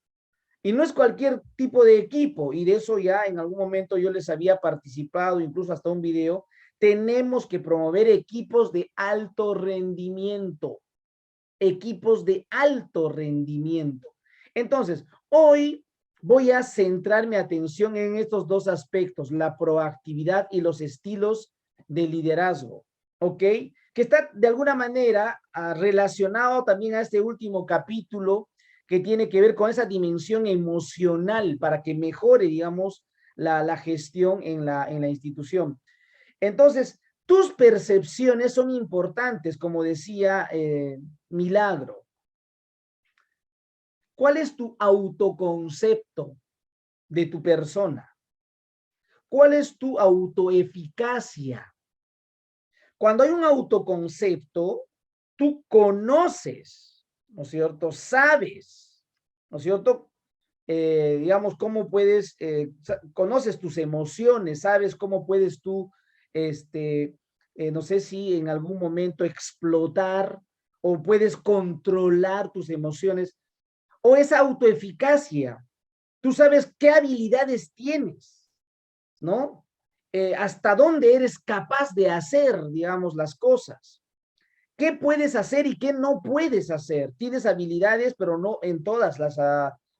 Y no es cualquier tipo de equipo, y de eso ya en algún momento yo les había participado, incluso hasta un video. Tenemos que promover equipos de alto rendimiento. Equipos de alto rendimiento. Entonces, hoy voy a centrar mi atención en estos 2 aspectos, la proactividad y los estilos de liderazgo, ¿ok? Que está de alguna manera relacionado también a este último capítulo que tiene que ver con esa dimensión emocional para que mejore, digamos, la gestión en la institución. Entonces, tus percepciones son importantes, como decía Milagro. ¿Cuál es tu autoconcepto de tu persona? ¿Cuál es tu autoeficacia? Cuando hay un autoconcepto, tú conoces, ¿no es cierto? Sabes, ¿no es cierto? Digamos, cómo puedes, conoces tus emociones, sabes cómo puedes tú, no sé si en algún momento explotar o puedes controlar tus emociones, o esa autoeficacia. Tú sabes qué habilidades tienes, ¿no? Hasta dónde eres capaz de hacer, digamos, las cosas. ¿Qué puedes hacer y qué no puedes hacer? Tienes habilidades, pero no en todas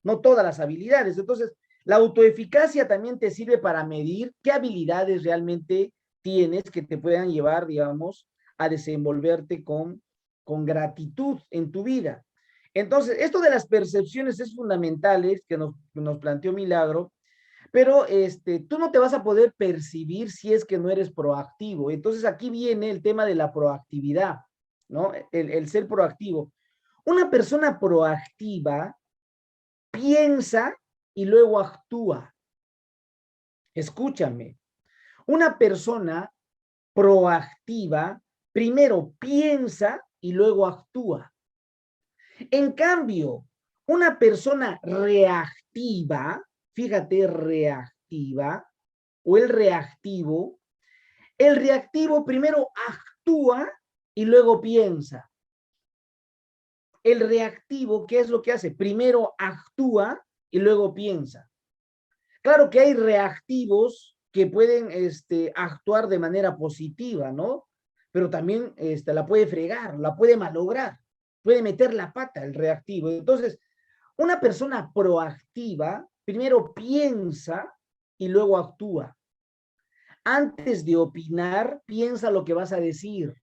no todas las habilidades. Entonces, la autoeficacia también te sirve para medir qué habilidades realmente tienes que te puedan llevar, digamos, a desenvolverte con gratitud en tu vida. Entonces, esto de las percepciones es fundamental, que nos planteó Milagro, pero tú no te vas a poder percibir si es que no eres proactivo. Entonces, aquí viene el tema de la proactividad, ¿no? El ser proactivo. Una persona proactiva piensa y luego actúa. Escúchame. Una persona proactiva primero piensa y luego actúa. En cambio, Una persona reactiva, fíjate, reactiva, o el reactivo primero actúa y luego piensa. El reactivo, ¿qué es lo que hace? Primero actúa y luego piensa. Claro que hay reactivos que pueden actuar de manera positiva, ¿no? Pero también la puede fregar, la puede malograr, puede meter la pata el reactivo. Entonces, una persona proactiva primero piensa y luego actúa. Antes de opinar, piensa lo que vas a decir.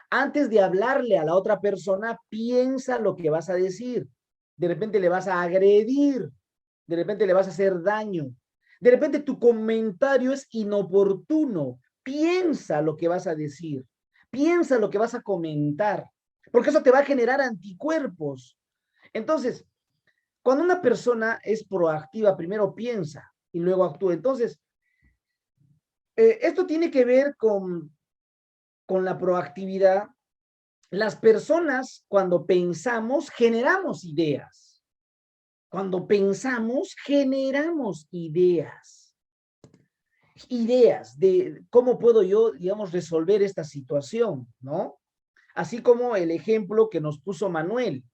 Antes de hablarle a la otra persona, piensa lo que vas a decir. De repente le vas a agredir, de repente le vas a hacer daño. De repente tu comentario es inoportuno. Piensa lo que vas a decir. Piensa lo que vas a comentar, porque eso te va a generar anticuerpos. Entonces, cuando una persona es proactiva, primero piensa y luego actúa. Entonces, esto tiene que ver con la proactividad. Las personas, cuando pensamos, generamos ideas. Cuando pensamos, generamos ideas. Ideas de cómo puedo yo, digamos, resolver esta situación, ¿no? Así como el ejemplo que nos puso Manuel.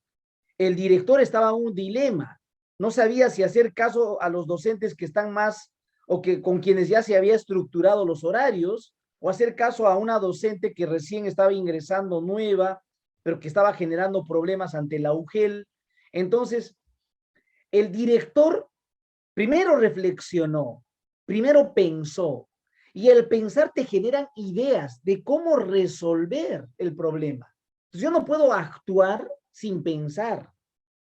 El director estaba en un dilema. No sabía si hacer caso a los docentes que están más o que con quienes ya se había estructurado los horarios, o hacer caso a una docente que recién estaba ingresando nueva, pero que estaba generando problemas ante la UGEL. Entonces, el director primero reflexionó, primero pensó, y el pensar te generan ideas de cómo resolver el problema. Entonces, yo no puedo actuar sin pensar.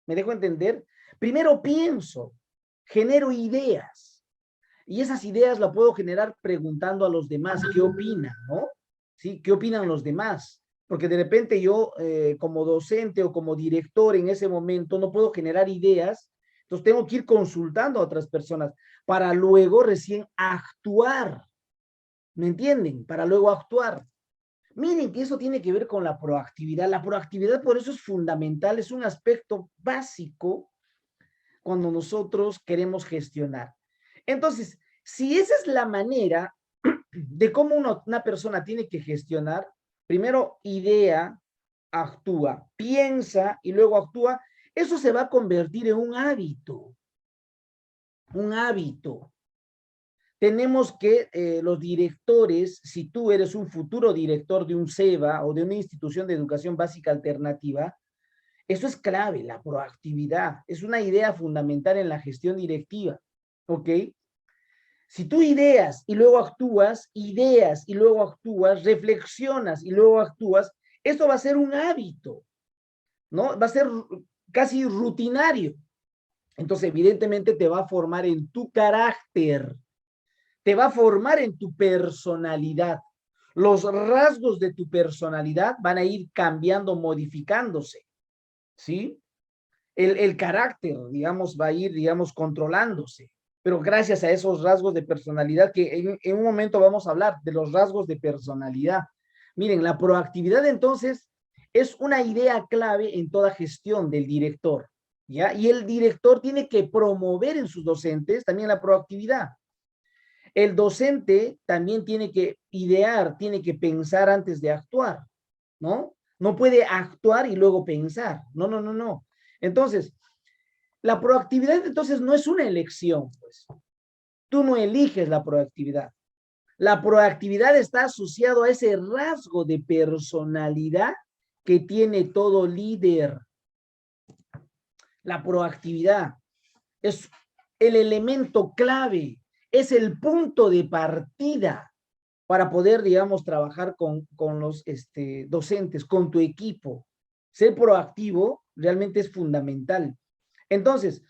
¿Me dejo entender? Primero pienso, genero ideas, y esas ideas las puedo generar preguntando a los demás qué opinan, ¿no? ¿Sí? ¿Qué opinan los demás? Porque de repente yo, como docente o como director en ese momento, no puedo generar ideas, entonces tengo que ir consultando a otras personas para luego recién actuar. ¿Me entienden? Para luego actuar. Miren que eso tiene que ver con la proactividad. La proactividad por eso es fundamental, es un aspecto básico cuando nosotros queremos gestionar. Entonces, si esa es la manera de cómo una persona tiene que gestionar, primero idea, actúa, piensa y luego actúa, eso se va a convertir en un hábito. Un hábito. Tenemos que los directores, si tú eres un futuro director de un SEBA o de una institución de educación básica alternativa, eso es clave, la proactividad. Es una idea fundamental en la gestión directiva, ¿ok? Si tú ideas y luego actúas, reflexionas y luego actúas, esto va a ser un hábito, ¿no? Va a ser casi rutinario. Entonces, evidentemente, te va a formar en tu carácter, te va a formar en tu personalidad. Los rasgos de tu personalidad van a ir cambiando, modificándose, ¿sí? El carácter, digamos, va a ir, digamos, controlándose. Pero gracias a esos rasgos de personalidad, que en un momento vamos a hablar de los rasgos de personalidad. Miren, la proactividad entonces es una idea clave en toda gestión del director, ¿ya? Y el director tiene que promover en sus docentes también la proactividad. El docente también tiene que idear, tiene que pensar antes de actuar, ¿no? No puede actuar y luego pensar. No, no, no, no. Entonces, la proactividad entonces no es una elección, pues. Tú no eliges la proactividad. La proactividad está asociado a ese rasgo de personalidad que tiene todo líder. La proactividad es el elemento clave, es el punto de partida para poder, digamos, trabajar con los docentes, con tu equipo. Ser proactivo realmente es fundamental. Entonces,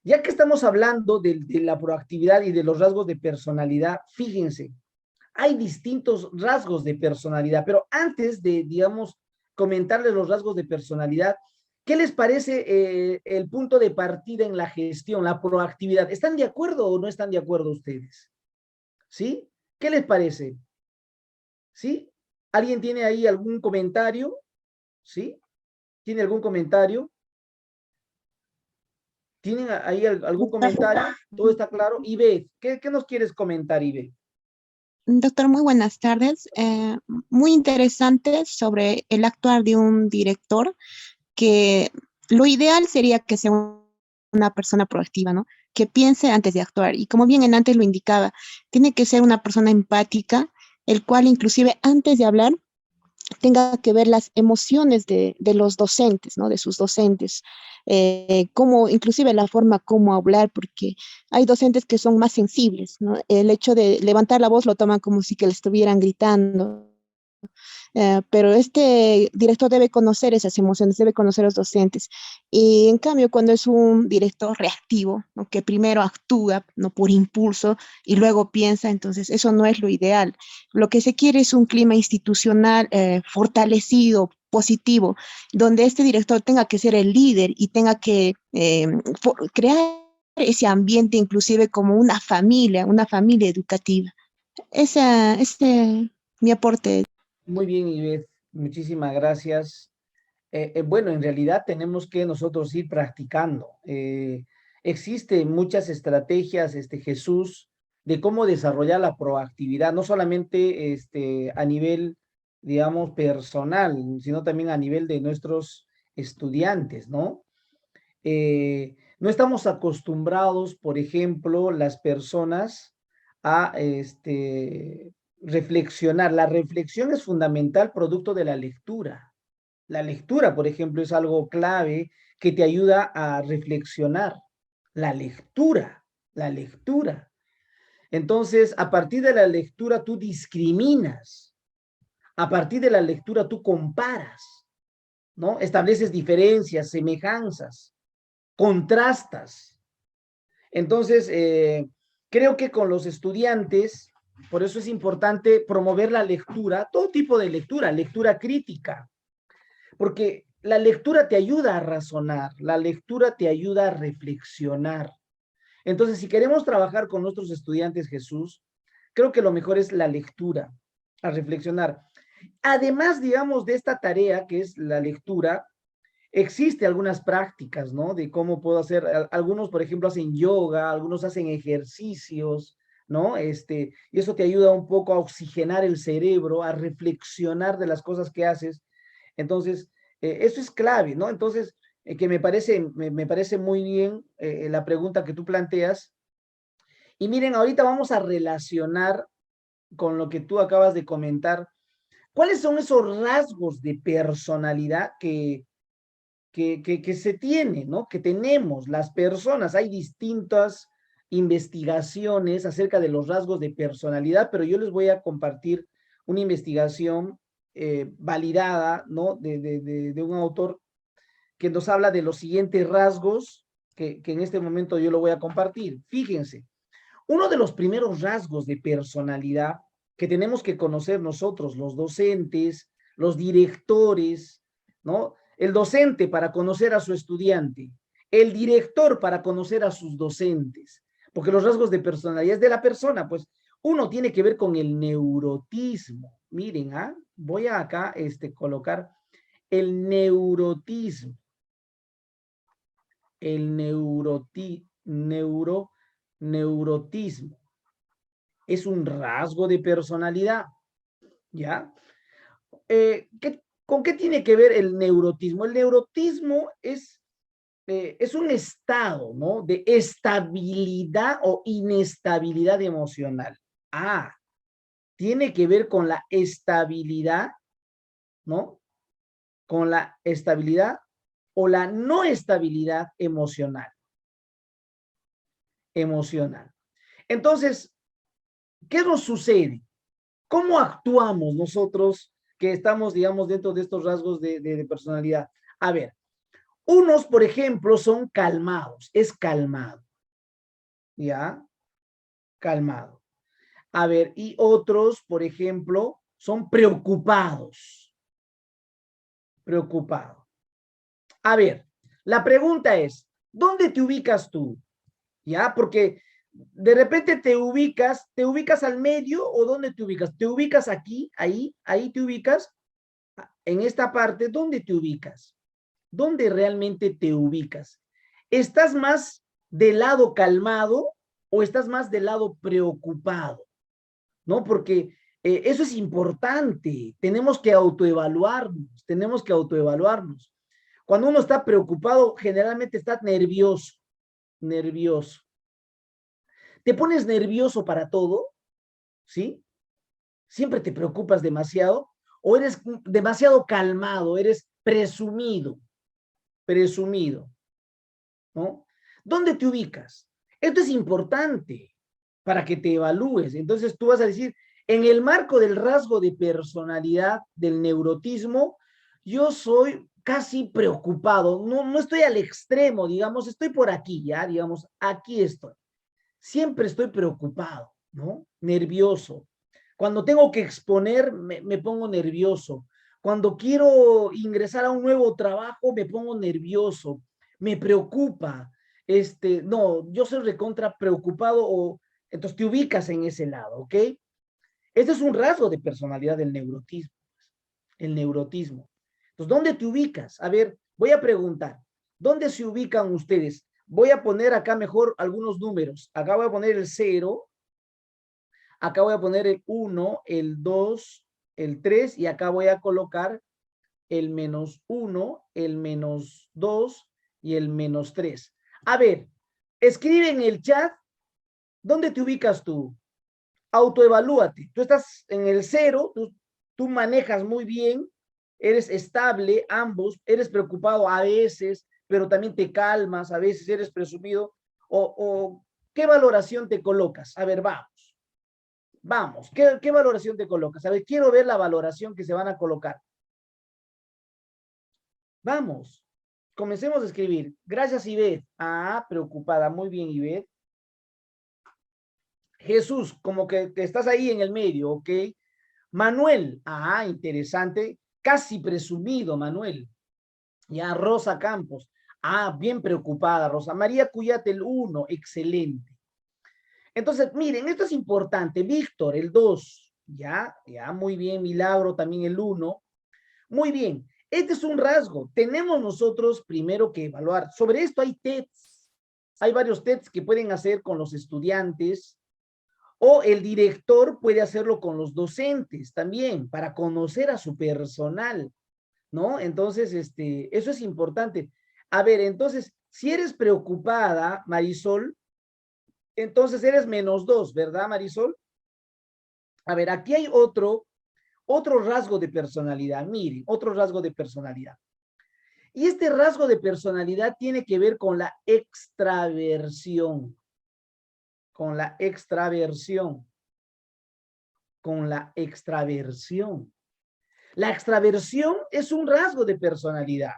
ya que estamos hablando de la proactividad y de los rasgos de personalidad, fíjense, hay distintos rasgos de personalidad, pero antes de, digamos, comentarles los rasgos de personalidad, ¿qué les parece el punto de partida en la gestión, la proactividad? ¿Están de acuerdo o no están de acuerdo ustedes? ¿Sí? ¿Qué les parece? ¿Sí? ¿Alguien tiene ahí algún comentario? ¿Sí? ¿Tiene algún comentario? ¿Tienen ahí algún comentario? ¿Todo está claro? Ibe, ¿qué nos quieres comentar, Ibe? Doctor, muy buenas tardes. Muy interesante sobre el actuar de un director, que lo ideal sería que sea una persona proactiva, ¿no? Que piense antes de actuar. Y como bien en antes lo indicaba, tiene que ser una persona empática, el cual inclusive antes de hablar tenga que ver las emociones de los docentes, ¿no? De sus docentes, cómo, inclusive la forma como hablar, porque hay docentes que son más sensibles, ¿no? El hecho de levantar la voz lo toman como si que le estuvieran gritando. Pero este director debe conocer esas emociones, debe conocer a los docentes. Y en cambio, cuando es un director reactivo, ¿no? Que primero actúa, ¿no? Por impulso y luego piensa, entonces eso no es lo ideal. Lo que se quiere es un clima institucional fortalecido, positivo, donde este director tenga que ser el líder y tenga que crear ese ambiente inclusive como una familia educativa. Ese mi aporte. Muy bien, Ivette, muchísimas gracias. Bueno, en realidad tenemos que nosotros ir practicando. Existen muchas estrategias, Jesús, de cómo desarrollar la proactividad, no solamente a nivel, digamos, personal, sino también a nivel de nuestros estudiantes, ¿no? No estamos acostumbrados, por ejemplo, las personas a reflexionar. La reflexión es fundamental producto de la lectura. La lectura, por ejemplo, es algo clave que te ayuda a reflexionar. La lectura, la lectura. Entonces, a partir de la lectura tú discriminas. A partir de la lectura tú comparas, ¿no? Estableces diferencias, semejanzas, contrastas. Entonces, creo que con los estudiantes, por eso es importante promover la lectura, todo tipo de lectura, lectura crítica, porque la lectura te ayuda a razonar, la lectura te ayuda a reflexionar. Entonces, si queremos trabajar con nuestros estudiantes, Jesús, creo que lo mejor es la lectura, a reflexionar. Además, digamos, de esta tarea que es la lectura, existe algunas prácticas, ¿no? De cómo puedo hacer, algunos, por ejemplo, hacen yoga, algunos hacen ejercicios, ¿no? Y eso te ayuda un poco a oxigenar el cerebro, a reflexionar de las cosas que haces. Entonces, eso es clave, ¿no? Entonces, que me parece muy bien la pregunta que tú planteas. Y miren, ahorita vamos a relacionar con lo que tú acabas de comentar. ¿Cuáles son esos rasgos de personalidad que se tiene, ¿no? Que tenemos las personas? Hay distintas investigaciones acerca de los rasgos de personalidad, pero yo les voy a compartir una investigación validada, ¿no? De un autor que nos habla de los siguientes rasgos que en este momento yo lo voy a compartir. Fíjense, uno de los primeros rasgos de personalidad que tenemos que conocer nosotros, los docentes, los directores, ¿no? El docente para conocer a su estudiante, el director para conocer a sus docentes, porque los rasgos de personalidad de la persona, pues uno tiene que ver con el neurotismo. Miren, voy a acá colocar el neurotismo. El neurotismo es un rasgo de personalidad, ¿ya? ¿Con qué tiene que ver el neurotismo? El neurotismo es un estado, ¿no? De estabilidad o inestabilidad emocional. Tiene que ver con la estabilidad, ¿no? Con la estabilidad o la no estabilidad emocional. Entonces, ¿qué nos sucede? ¿Cómo actuamos nosotros que estamos, digamos, dentro de estos rasgos de personalidad? A ver, unos, por ejemplo, son calmados, es calmado, ¿ya? Calmado. A ver, y otros, por ejemplo, son preocupados. Preocupado. A ver, la pregunta es, ¿dónde te ubicas tú? ¿Ya? Porque de repente te ubicas al medio, o ¿dónde te ubicas? ¿Te ubicas aquí, ahí te ubicas? En esta parte, ¿dónde te ubicas? ¿Dónde realmente te ubicas? ¿Estás más del lado calmado o estás más del lado preocupado? ¿No? Porque eso es importante. Tenemos que autoevaluarnos, tenemos que autoevaluarnos. Cuando uno está preocupado, generalmente está nervioso, nervioso. ¿Te pones nervioso para todo? ¿Sí? ¿Siempre te preocupas demasiado? ¿O eres demasiado calmado? ¿Eres presumido? Presumido, ¿no? ¿Dónde te ubicas? Esto es importante para que te evalúes. Entonces tú vas a decir, en el marco del rasgo de personalidad del neurotismo, yo soy casi preocupado, no estoy al extremo, digamos, estoy por aquí, ya, digamos, aquí estoy. Siempre estoy preocupado, ¿no? Nervioso. Cuando tengo que exponer, me pongo nervioso. Cuando quiero ingresar a un nuevo trabajo, me pongo nervioso, me preocupa. No, yo soy recontra preocupado o entonces te ubicas en ese lado, ¿ok? Este es un rasgo de personalidad del neurotismo, el neurotismo. Entonces, ¿dónde te ubicas? A ver, voy a preguntar, ¿dónde se ubican ustedes? Voy a poner acá mejor algunos números. Acá voy a poner el 0, acá voy a poner el 1, el 2, el 3 y acá voy a colocar el -1, el -2 y el -3. A ver, escribe en el chat, ¿dónde te ubicas tú? Autoevalúate. Tú estás en el 0, tú manejas muy bien, eres estable, ambos, eres preocupado a veces, pero también te calmas, a veces eres presumido, o ¿qué valoración te colocas? A ver, vamos, ¿qué valoración te colocas? A ver, quiero ver la valoración que se van a colocar. Vamos, comencemos a escribir. Gracias, Ivette. Ah, preocupada, muy bien, Ivette. Jesús, como que estás ahí en el medio, ¿ok? Manuel, ah, interesante, casi presumido, Manuel. Ya, Rosa Campos, ah, bien preocupada, Rosa. María Cuyate, el 1, excelente. Entonces, miren, esto es importante. Víctor, el 2, ya, muy bien. Milagro, también el 1. Muy bien, este es un rasgo. Tenemos nosotros primero que evaluar. Sobre esto hay tests. Hay varios tests que pueden hacer con los estudiantes o el director puede hacerlo con los docentes también para conocer a su personal, ¿no? Entonces, eso es importante. A ver, entonces, si eres preocupada, Marisol, entonces eres -2, ¿verdad, Marisol? A ver, aquí hay otro rasgo de personalidad. Miren, otro rasgo de personalidad. Y este rasgo de personalidad tiene que ver con la extraversión. Con la extraversión. Con la extraversión. La extraversión es un rasgo de personalidad.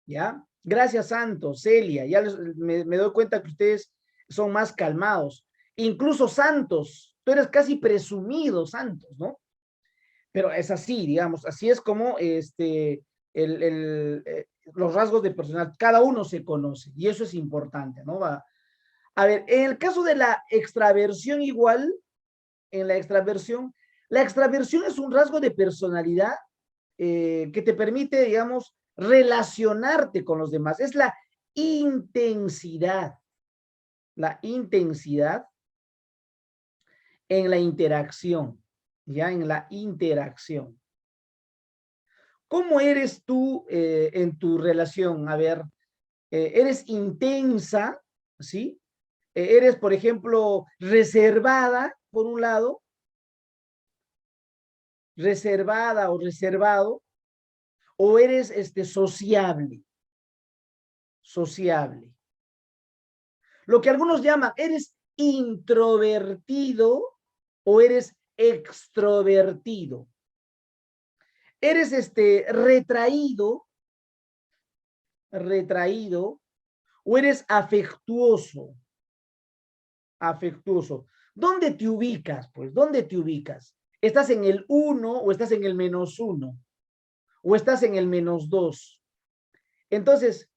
¿Ya? Gracias, Santos, Celia. Ya me doy cuenta que ustedes son más calmados. Incluso Santos, tú eres casi presumido, Santos, ¿no? Pero es así, digamos, así es como los rasgos de personalidad, cada uno se conoce y eso es importante, ¿no? A ver, en el caso de la extraversión igual, en la extraversión es un rasgo de personalidad que te permite, digamos, relacionarte con los demás. Es la intensidad en la interacción, ya en la interacción. ¿Cómo eres tú en tu relación? A ver, ¿eres intensa? ¿Sí? ¿Eres, por ejemplo, reservada, por un lado? ¿Reservada o reservado? ¿O eres sociable? Sociable. Lo que algunos llaman, ¿eres introvertido o eres extrovertido? ¿Eres retraído o eres afectuoso? Afectuoso. ¿Dónde te ubicas? Pues, ¿dónde te ubicas? ¿Estás en el 1 o estás en el -1? ¿O estás en el -2? Entonces,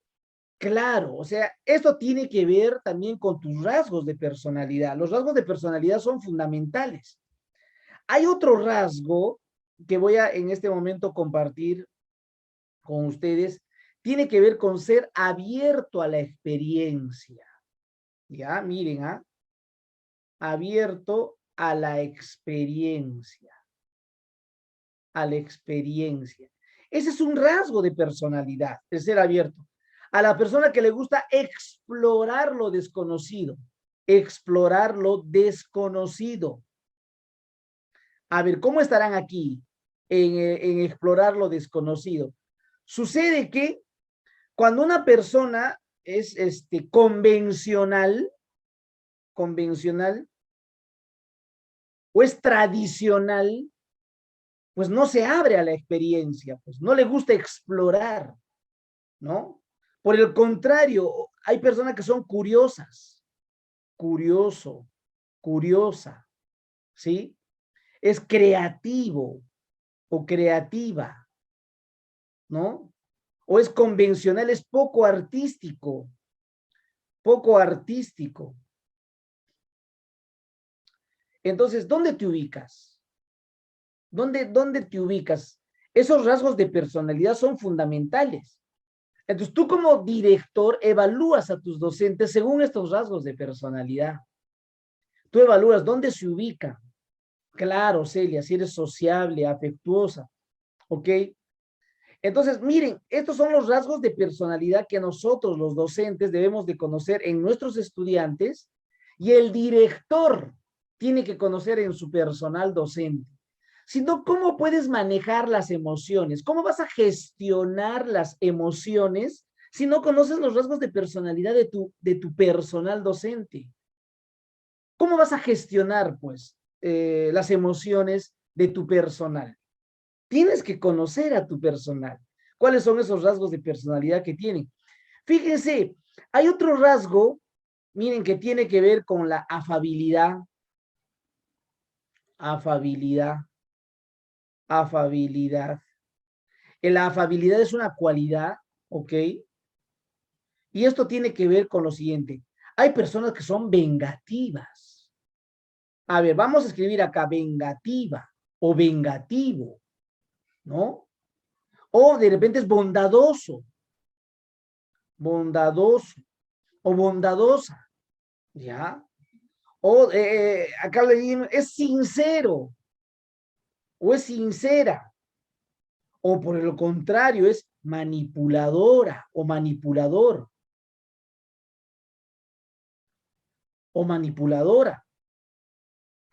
claro, o sea, esto tiene que ver también con tus rasgos de personalidad. Los rasgos de personalidad son fundamentales. Hay otro rasgo que voy a en este momento compartir con ustedes, tiene que ver con ser abierto a la experiencia. Ya, miren, ¿ah? Abierto a la experiencia. A la experiencia. Ese es un rasgo de personalidad, el ser abierto. A la persona que le gusta explorar lo desconocido. Explorar lo desconocido. A ver, ¿cómo estarán aquí en explorar lo desconocido? Sucede que cuando una persona es convencional o es tradicional, pues no se abre a la experiencia, pues no le gusta explorar, ¿no? Por el contrario, hay personas que son curiosas, curioso, curiosa, ¿sí? Es creativo o creativa, ¿no? O es convencional, es poco artístico, poco artístico. Entonces, ¿dónde te ubicas? ¿Dónde te ubicas? Esos rasgos de personalidad son fundamentales. Entonces, tú como director evalúas a tus docentes según estos rasgos de personalidad. Tú evalúas dónde se ubica. Claro, Celia, si eres sociable, afectuosa, ¿ok? Entonces, miren, estos son los rasgos de personalidad que nosotros, los docentes, debemos de conocer en nuestros estudiantes y el director tiene que conocer en su personal docente. Si no, ¿cómo puedes manejar las emociones? ¿Cómo vas a gestionar las emociones si no conoces los rasgos de personalidad de tu personal docente? ¿Cómo vas a gestionar, pues, las emociones de tu personal? Tienes que conocer a tu personal. ¿Cuáles son esos rasgos de personalidad que tienen? Fíjense, hay otro rasgo, miren, que tiene que ver con la afabilidad. Afabilidad. Afabilidad. La afabilidad es una cualidad, ¿ok? Y esto tiene que ver con lo siguiente. Hay personas que son vengativas. A ver, vamos a escribir acá vengativa o vengativo, ¿no? O de repente es bondadoso, bondadoso o bondadosa, ¿ya? O acá le digo, es sincero o es sincera. O por el contrario, es manipuladora o manipulador. O manipuladora.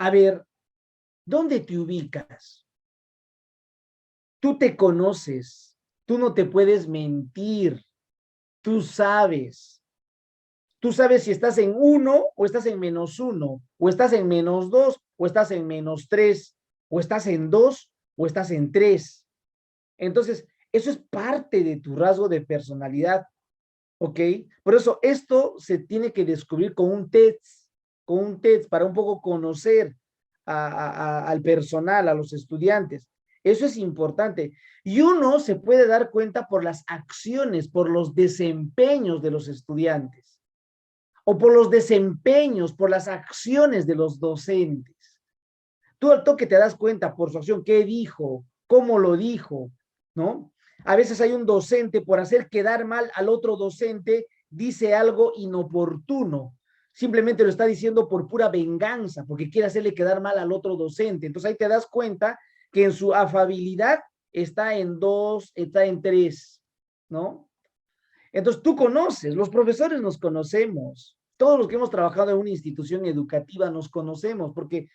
A ver, ¿dónde te ubicas? Tú te conoces, tú no te puedes mentir, tú sabes si estás en 1 o estás en -1, o estás en -2 o estás en -3, o estás en 2 o estás en 3. Entonces, eso es parte de tu rasgo de personalidad, ¿ok? Por eso esto se tiene que descubrir con un test para un poco conocer al personal, a los estudiantes. Eso es importante. Y uno se puede dar cuenta por las acciones, por los desempeños de los estudiantes, o por los desempeños, por las acciones de los docentes. Tú al toque te das cuenta por su acción, qué dijo, cómo lo dijo, ¿no? A veces hay un docente, por hacer quedar mal al otro docente, dice algo inoportuno. Simplemente lo está diciendo por pura venganza, porque quiere hacerle quedar mal al otro docente. Entonces ahí te das cuenta que en su afabilidad está en 2, está en 3, ¿no? Entonces tú conoces, los profesores nos conocemos, todos los que hemos trabajado en una institución educativa nos conocemos, porque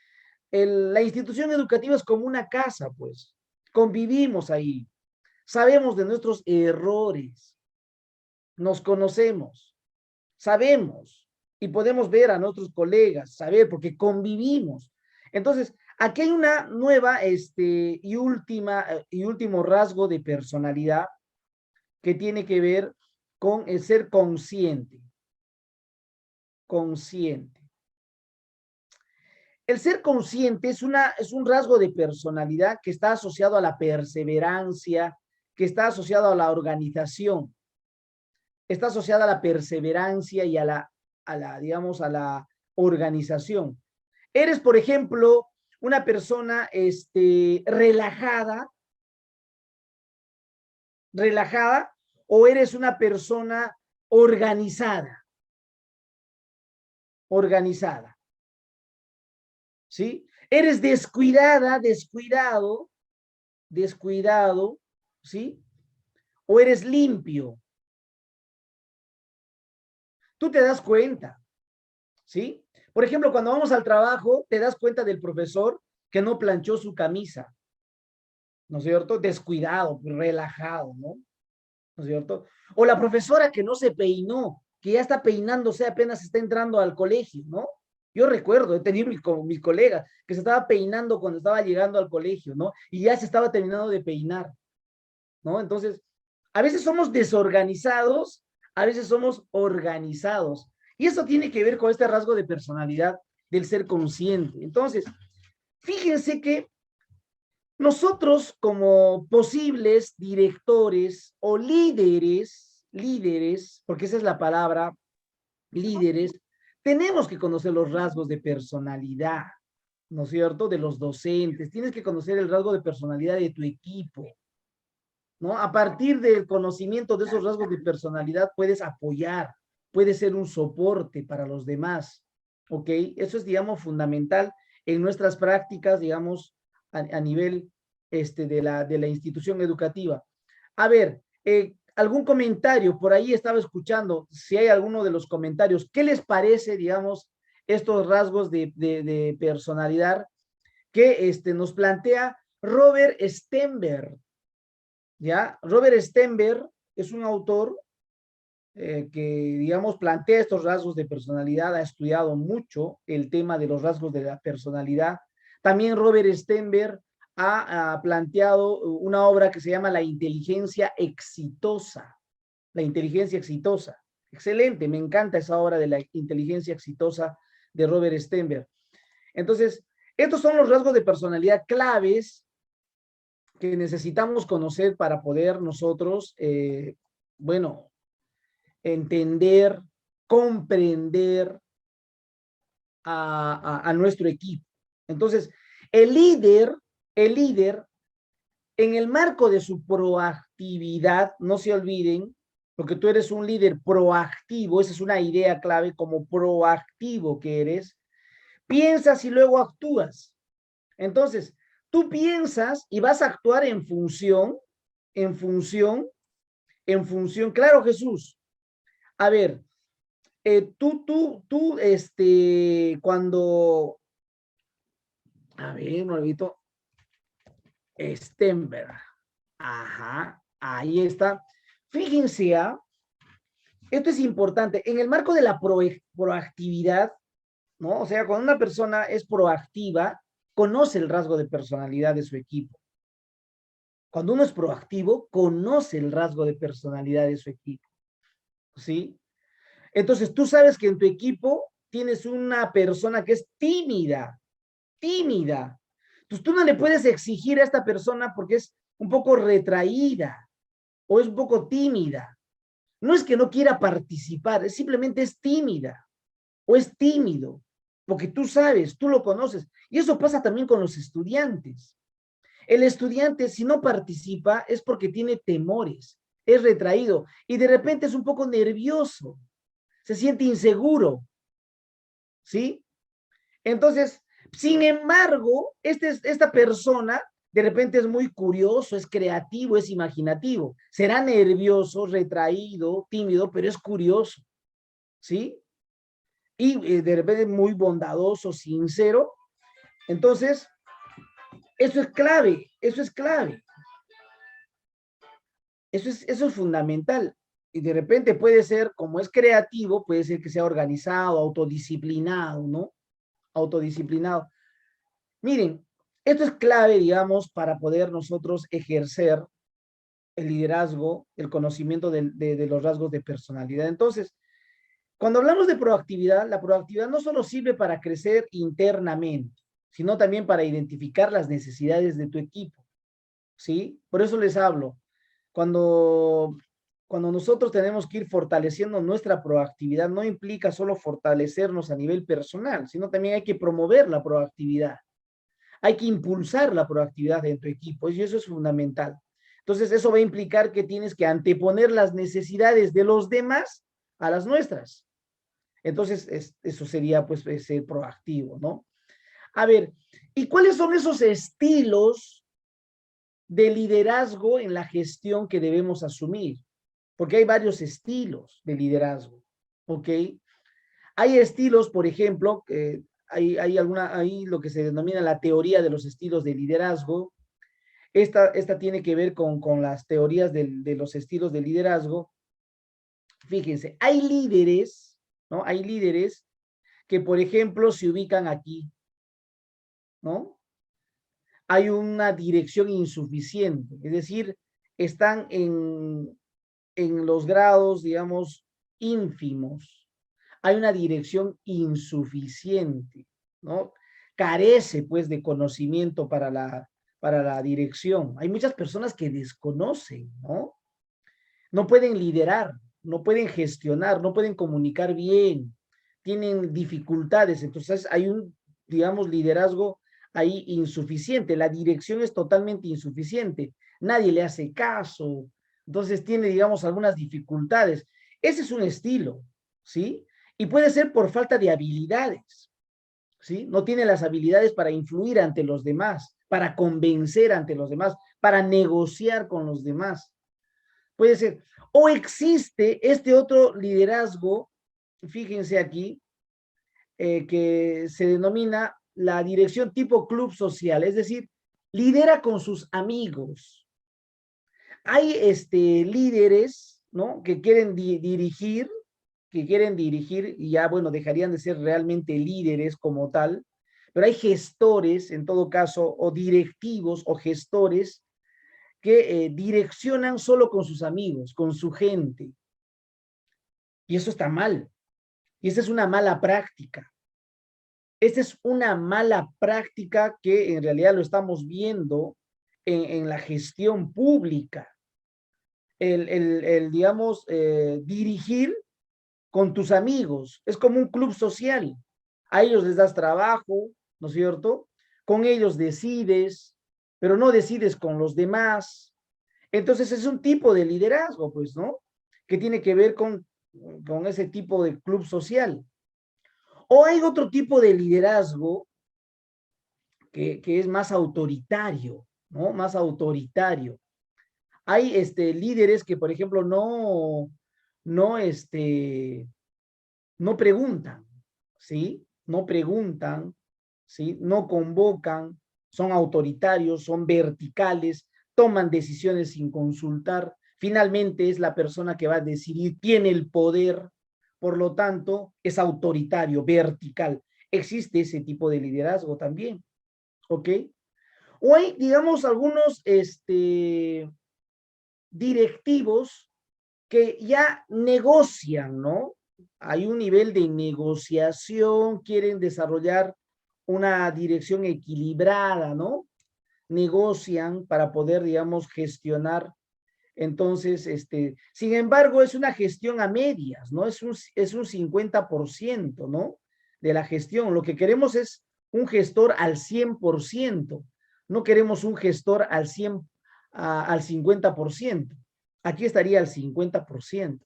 la institución educativa es como una casa, pues, convivimos ahí, sabemos de nuestros errores, nos conocemos, sabemos y podemos ver a nuestros colegas, saber, porque convivimos. Entonces, aquí hay una nueva y último rasgo de personalidad que tiene que ver con el ser consciente. Consciente. El ser consciente es un rasgo de personalidad que está asociado a la perseverancia, que está asociado a la organización, está asociada a la perseverancia y a la organización. Eres, por ejemplo, una persona relajada, ¿O eres una persona organizada? Organizada. ¿Sí? ¿Eres descuidada, descuidado, descuidado, ¿sí? ¿O eres limpio? Tú te das cuenta, ¿sí? Por ejemplo, cuando vamos al trabajo, te das cuenta del profesor que no planchó su camisa, ¿no es cierto? Descuidado, relajado, ¿no? ¿No es cierto? O la profesora que no se peinó, que ya está peinándose apenas está entrando al colegio, ¿no? Yo recuerdo, he tenido mi colega que se estaba peinando cuando estaba llegando al colegio, ¿no? Y ya se estaba terminando de peinar, ¿no? Entonces, a veces somos desorganizados, a veces somos organizados. Y eso tiene que ver con este rasgo de personalidad del ser consciente. Entonces, fíjense que nosotros como posibles directores o líderes, porque esa es la palabra, líderes, tenemos que conocer los rasgos de personalidad, ¿no es cierto? De los docentes. Tienes que conocer el rasgo de personalidad de tu equipo, ¿no? A partir del conocimiento de esos rasgos de personalidad puedes apoyar, puedes ser un soporte para los demás, ¿ok? Eso es, digamos, fundamental en nuestras prácticas, digamos, a nivel de la institución educativa. A ver, algún comentario, por ahí estaba escuchando, si hay alguno de los comentarios, ¿qué les parece, digamos, estos rasgos de personalidad que nos plantea Robert Stenberg? ¿Ya? Robert Stenberg es un autor que, digamos, plantea estos rasgos de personalidad, ha estudiado mucho el tema de los rasgos de la personalidad. También Robert Stenberg ha planteado una obra que se llama La inteligencia exitosa. La inteligencia exitosa. Excelente, me encanta esa obra de la inteligencia exitosa de Robert Stenberg. Entonces, estos son los rasgos de personalidad claves que necesitamos conocer para poder nosotros, bueno, entender, comprender a nuestro equipo. Entonces, el líder, en el marco de su proactividad, no se olviden, porque tú eres un líder proactivo, esa es una idea clave, como proactivo que eres, piensas y luego actúas. Entonces, tú piensas y vas a actuar en función, claro, Jesús. A ver, cuando, a ver, no olvido, Stenberg, ajá, ahí está. Fíjense, esto es importante, en el marco de la proactividad, ¿no? O sea, cuando una persona es proactiva, conoce el rasgo de personalidad de su equipo. Cuando uno es proactivo, conoce el rasgo de personalidad de su equipo, ¿sí? Entonces, tú sabes que en tu equipo tienes una persona que es tímida. Entonces, tú no le puedes exigir a esta persona porque es un poco retraída o es un poco tímida. No es que no quiera participar, simplemente es tímida o es tímido, porque tú sabes, tú lo conoces. Y eso pasa también con los estudiantes. El estudiante, si no participa, es porque tiene temores, es retraído y de repente es un poco nervioso, se siente inseguro, ¿sí? Entonces, sin embargo, esta persona de repente es muy curioso, es creativo, es imaginativo. Será nervioso, retraído, tímido, pero es curioso, ¿sí? Y de repente muy bondadoso, sincero. Entonces, eso es clave, eso es clave. Eso es fundamental. Y de repente puede ser, como es creativo, puede ser que sea organizado, autodisciplinado, ¿no? Autodisciplinado. Miren, esto es clave, digamos, para poder nosotros ejercer el liderazgo, el conocimiento de los rasgos de personalidad. Entonces, cuando hablamos de proactividad, la proactividad no solo sirve para crecer internamente, sino también para identificar las necesidades de tu equipo, ¿sí? Por eso les hablo. Cuando nosotros tenemos que ir fortaleciendo nuestra proactividad, no implica solo fortalecernos a nivel personal, sino también hay que promover la proactividad. Hay que impulsar la proactividad de tu equipo y eso es fundamental. Entonces, eso va a implicar que tienes que anteponer las necesidades de los demás a las nuestras. Entonces, eso sería, pues, ser proactivo, ¿no? A ver, ¿y cuáles son esos estilos de liderazgo en la gestión que debemos asumir? Porque hay varios estilos de liderazgo, ¿ok? Hay estilos, por ejemplo, hay lo que se denomina la teoría de los estilos de liderazgo. Esta tiene que ver con las teorías de los estilos de liderazgo. Fíjense, hay líderes, ¿no? Hay líderes que, por ejemplo, se ubican aquí, ¿no? Hay una dirección insuficiente, es decir, están en los grados, digamos, ínfimos. Hay una dirección insuficiente, ¿no? Carece, pues, de conocimiento para la dirección. Hay muchas personas que desconocen, ¿no? No pueden liderar, no pueden gestionar, no pueden comunicar bien, tienen dificultades. Entonces hay un, digamos, liderazgo ahí insuficiente. La dirección es totalmente insuficiente. Nadie le hace caso. Entonces tiene, digamos, algunas dificultades. Ese es un estilo, ¿sí? Y puede ser por falta de habilidades, ¿sí? No tiene las habilidades para influir ante los demás, para convencer ante los demás, para negociar con los demás. Puede ser. O existe este otro liderazgo, fíjense aquí, que se denomina la dirección tipo club social, es decir, lidera con sus amigos. Hay líderes, ¿no? Que quieren dirigir y ya, bueno, dejarían de ser realmente líderes como tal, pero hay gestores, en todo caso, o directivos o gestores que direccionan solo con sus amigos, con su gente. Y eso está mal. Y esa es una mala práctica. Esta es una mala práctica que en realidad lo estamos viendo en la gestión pública. Digamos, dirigir con tus amigos. Es como un club social. A ellos les das trabajo, ¿no es cierto? Con ellos decides, pero no decides con los demás. Entonces es un tipo de liderazgo, pues, ¿no? Que tiene que ver con ese tipo de club social. O hay otro tipo de liderazgo que es más autoritario, ¿no? Más autoritario. Hay líderes que, por ejemplo, no, no preguntan, ¿sí? No preguntan, ¿sí? No convocan, son autoritarios, son verticales, toman decisiones sin consultar. Finalmente es la persona que va a decidir, tiene el poder, por lo tanto, es autoritario, vertical. Existe ese tipo de liderazgo también, ¿ok? O hay, digamos, algunos directivos que ya negocian, ¿no? Hay un nivel de negociación, quieren desarrollar una dirección equilibrada, ¿no? Negocian para poder, digamos, gestionar. Entonces, sin embargo, es una gestión a medias, ¿no? Es un 50%, ¿no? De la gestión. Lo que queremos es un gestor al 100%. No queremos un gestor al 50%. Aquí estaría al 50%.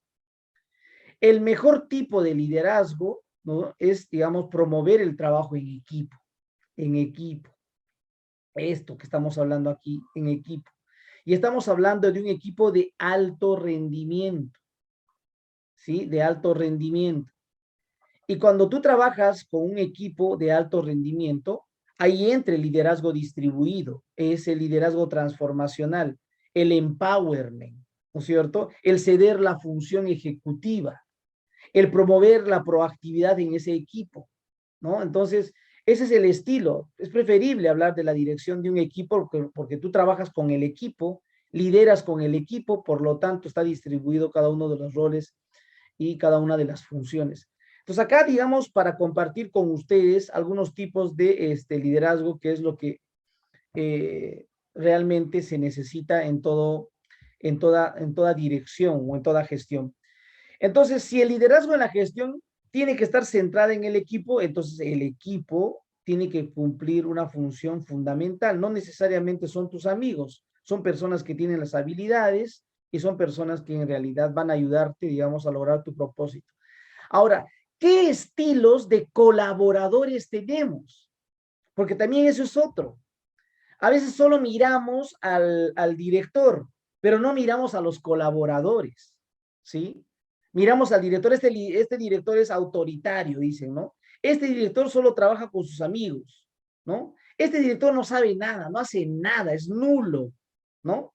El mejor tipo de liderazgo, ¿no? Es, digamos, promover el trabajo en equipo. En equipo. Esto que estamos hablando aquí, en equipo. Y estamos hablando de un equipo de alto rendimiento. ¿Sí? De alto rendimiento. Y cuando tú trabajas con un equipo de alto rendimiento, ahí entra el liderazgo distribuido, es el liderazgo transformacional, el empowerment, ¿no es cierto? El ceder la función ejecutiva, el promover la proactividad en ese equipo, ¿no? Entonces, ese es el estilo. Es preferible hablar de la dirección de un equipo porque tú trabajas con el equipo, lideras con el equipo, por lo tanto está distribuido cada uno de los roles y cada una de las funciones. Entonces acá, digamos, para compartir con ustedes algunos tipos de liderazgo, que es lo que realmente se necesita en toda dirección o en toda gestión. Entonces, si el liderazgo en la gestión tiene que estar centrado en el equipo, entonces el equipo tiene que cumplir una función fundamental. No necesariamente son tus amigos, son personas que tienen las habilidades y son personas que en realidad van a ayudarte, digamos, a lograr tu propósito. Ahora, ¿qué estilos de colaboradores tenemos? Porque también eso es otro. A veces solo miramos al director, pero no miramos a los colaboradores, ¿sí? Miramos al director, este director es autoritario, dicen, ¿no? Este director solo trabaja con sus amigos, ¿no? Este director no sabe nada, no hace nada, es nulo, ¿no?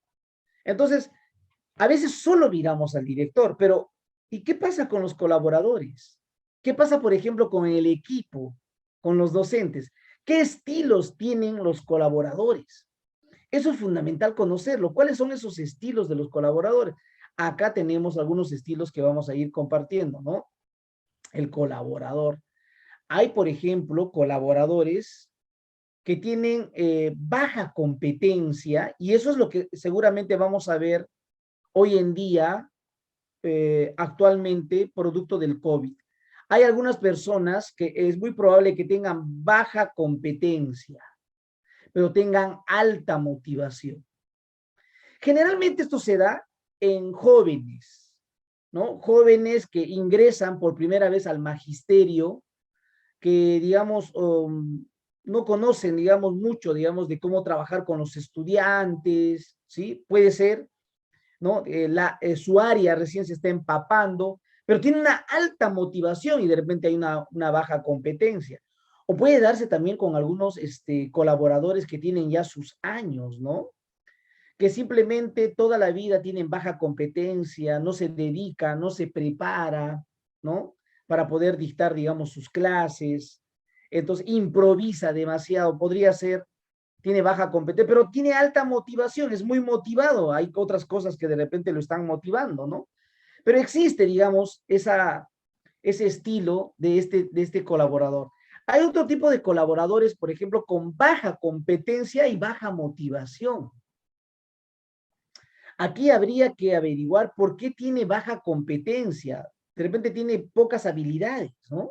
Entonces, a veces solo miramos al director, pero ¿y qué pasa con los colaboradores? ¿Qué pasa, por ejemplo, con el equipo, con los docentes? ¿Qué estilos tienen los colaboradores? Eso es fundamental conocerlo. ¿Cuáles son esos estilos de los colaboradores? Acá tenemos algunos estilos que vamos a ir compartiendo, ¿no? El colaborador. Hay, por ejemplo, colaboradores que tienen baja competencia y eso es lo que seguramente vamos a ver hoy en día, actualmente, producto del COVID. Hay algunas personas que es muy probable que tengan baja competencia, pero tengan alta motivación. Generalmente esto se da en jóvenes, ¿no? Jóvenes que ingresan por primera vez al magisterio, que, digamos, no conocen, digamos, mucho, digamos, de cómo trabajar con los estudiantes, ¿sí? Puede ser, ¿no? Su área recién se está empapando, pero tiene una alta motivación y de repente hay una baja competencia. O puede darse también con algunos colaboradores que tienen ya sus años, ¿no? Que simplemente toda la vida tienen baja competencia, no se dedica, no se prepara, ¿no? Para poder dictar, digamos, sus clases. Entonces, improvisa demasiado, podría ser, tiene baja competencia, pero tiene alta motivación, es muy motivado. Hay otras cosas que de repente lo están motivando, ¿no? Pero existe, digamos, ese estilo de este colaborador. Hay otro tipo de colaboradores, por ejemplo, con baja competencia y baja motivación. Aquí habría que averiguar por qué tiene baja competencia. De repente tiene pocas habilidades, ¿no?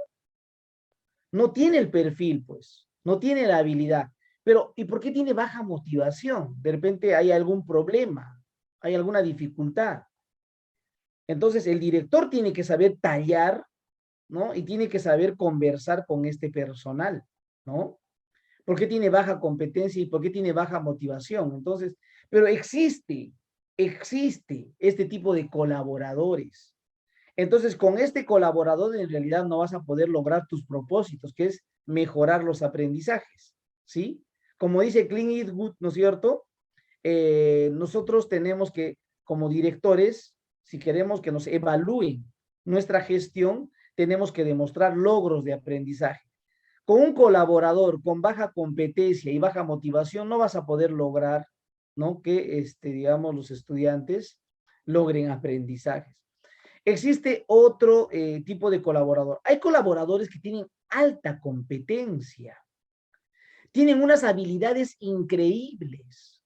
No tiene el perfil, pues, no tiene la habilidad. Pero, ¿y por qué tiene baja motivación? De repente hay algún problema, hay alguna dificultad. Entonces, el director tiene que saber tallar, ¿no? Y tiene que saber conversar con este personal, ¿no? ¿Por qué tiene baja competencia y por qué tiene baja motivación? Entonces, pero existe este tipo de colaboradores. Entonces, con este colaborador en realidad no vas a poder lograr tus propósitos, que es mejorar los aprendizajes, ¿sí? Como dice Clint Eastwood, ¿no es cierto? Nosotros tenemos que, como directores, si queremos que nos evalúen nuestra gestión, tenemos que demostrar logros de aprendizaje. Con un colaborador con baja competencia y baja motivación no vas a poder lograr, ¿no? Que, digamos, los estudiantes logren aprendizajes. Existe otro tipo de colaborador. Hay colaboradores que tienen alta competencia, tienen unas habilidades increíbles,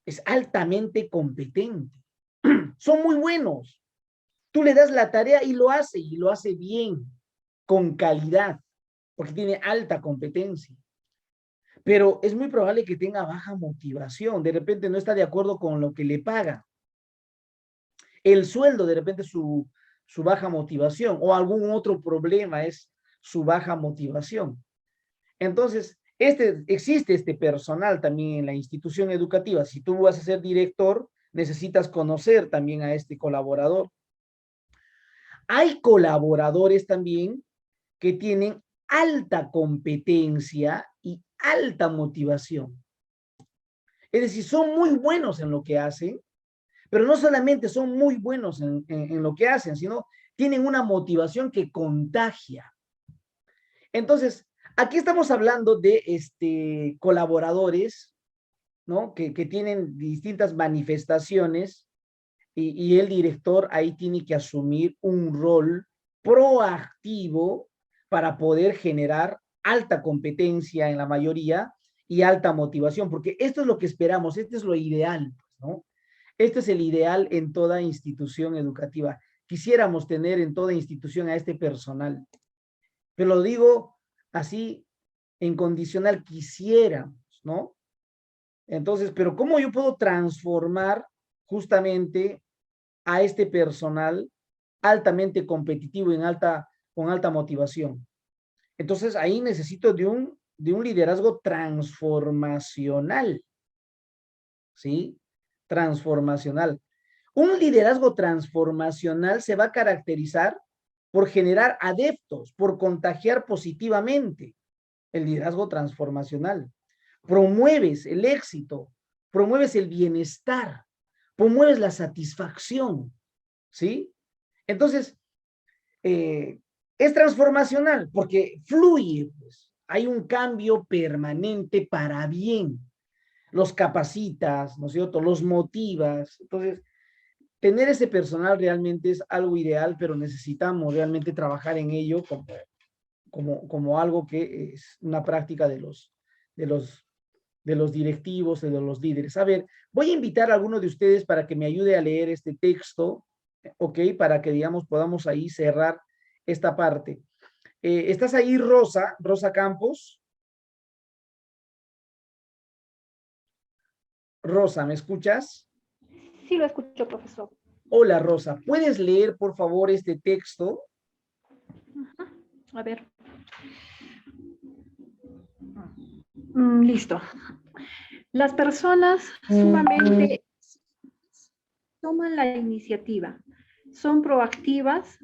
es altamente competente, son muy buenos. Tú le das la tarea y lo hace bien, con calidad, porque tiene alta competencia. Pero es muy probable que tenga baja motivación, de repente no está de acuerdo con lo que le pagan. El sueldo, de repente su baja motivación, o algún otro problema es su baja motivación. Entonces, existe este personal también en la institución educativa. Si tú vas a ser director, necesitas conocer también a este colaborador. Hay colaboradores también que tienen alta competencia y alta motivación. Es decir, son muy buenos en lo que hacen, pero no solamente son muy buenos en lo que hacen, sino tienen una motivación que contagia. Entonces, aquí estamos hablando de colaboradores, ¿no? Que tienen distintas manifestaciones y el director ahí tiene que asumir un rol proactivo para poder generar alta competencia en la mayoría y alta motivación, porque esto es lo que esperamos, esto es lo ideal, ¿no? Este es el ideal en toda institución educativa. Quisiéramos tener en toda institución a este personal. Pero lo digo así, en condicional quisiéramos, ¿no? Entonces, pero ¿cómo yo puedo transformar justamente a este personal altamente competitivo y con alta motivación? Entonces, ahí necesito de un liderazgo transformacional, ¿sí? Transformacional. Un liderazgo transformacional se va a caracterizar por generar adeptos, por contagiar positivamente. El liderazgo transformacional. Promueves el éxito, promueves el bienestar, promueves la satisfacción, ¿sí? Entonces, es transformacional porque fluye, pues. Hay un cambio permanente para bien. Los capacitas, ¿no es cierto? Los motivas. Entonces, tener ese personal realmente es algo ideal, pero necesitamos realmente trabajar en ello como algo que es una práctica de los directivos, de los líderes. A ver, voy a invitar a alguno de ustedes para que me ayude a leer este texto, ¿ok? Para que, digamos, podamos ahí cerrar esta parte. ¿Estás ahí, Rosa? Rosa Campos. Rosa, ¿me escuchas? Sí, lo escucho, profesor. Hola, Rosa. ¿Puedes leer, por favor, este texto? A ver. Listo. Las personas sumamente toman la iniciativa, son proactivas,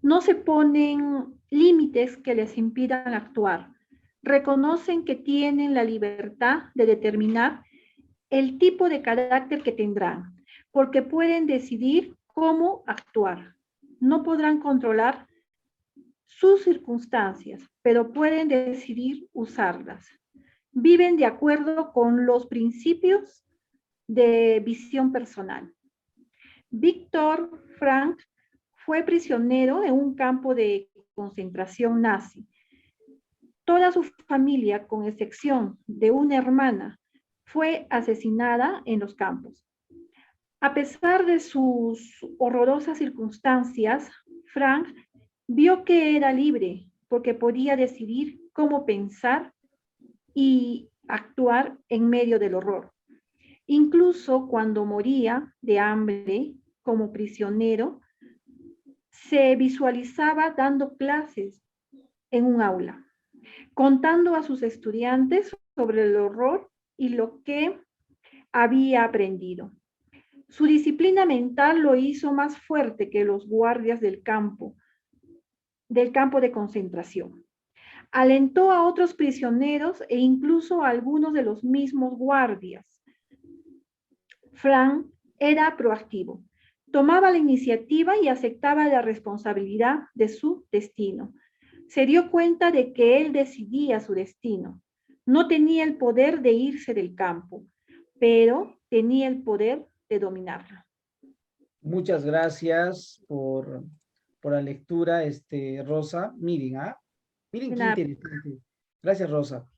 no se ponen límites que les impidan actuar, reconocen que tienen la libertad de determinar el tipo de carácter que tendrán, porque pueden decidir cómo actuar. No podrán controlar sus circunstancias, pero pueden decidir usarlas. Viven de acuerdo con los principios de visión personal. Viktor Frankl fue prisionero en un campo de concentración nazi. Toda su familia, con excepción de una hermana, fue asesinada en los campos. A pesar de sus horrorosas circunstancias, Frank vio que era libre porque podía decidir cómo pensar y actuar en medio del horror. Incluso cuando moría de hambre como prisionero, se visualizaba dando clases en un aula, contando a sus estudiantes sobre el horror y lo que había aprendido. Su disciplina mental lo hizo más fuerte que los guardias del campo de concentración. Alentó a otros prisioneros e incluso a algunos de los mismos guardias. Frank era proactivo, tomaba la iniciativa y aceptaba la responsabilidad de su destino. Se dio cuenta de que él decidía su destino. No tenía el poder de irse del campo, pero tenía el poder de dominarlo. Muchas gracias por la lectura, Rosa. Miren, miren qué interesante. Gracias, Rosa.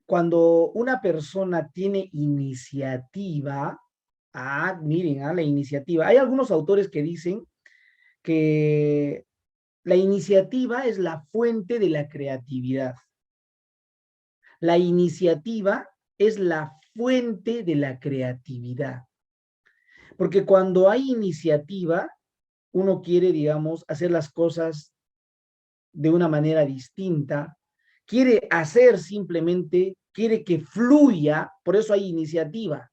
Cuando una persona tiene iniciativa, miren, la iniciativa. Hay algunos autores que dicen que la iniciativa es la fuente de la creatividad. La iniciativa es la fuente de la creatividad. Porque cuando hay iniciativa, uno quiere, digamos, hacer las cosas de una manera distinta, quiere hacer simplemente, quiere que fluya, por eso hay iniciativa,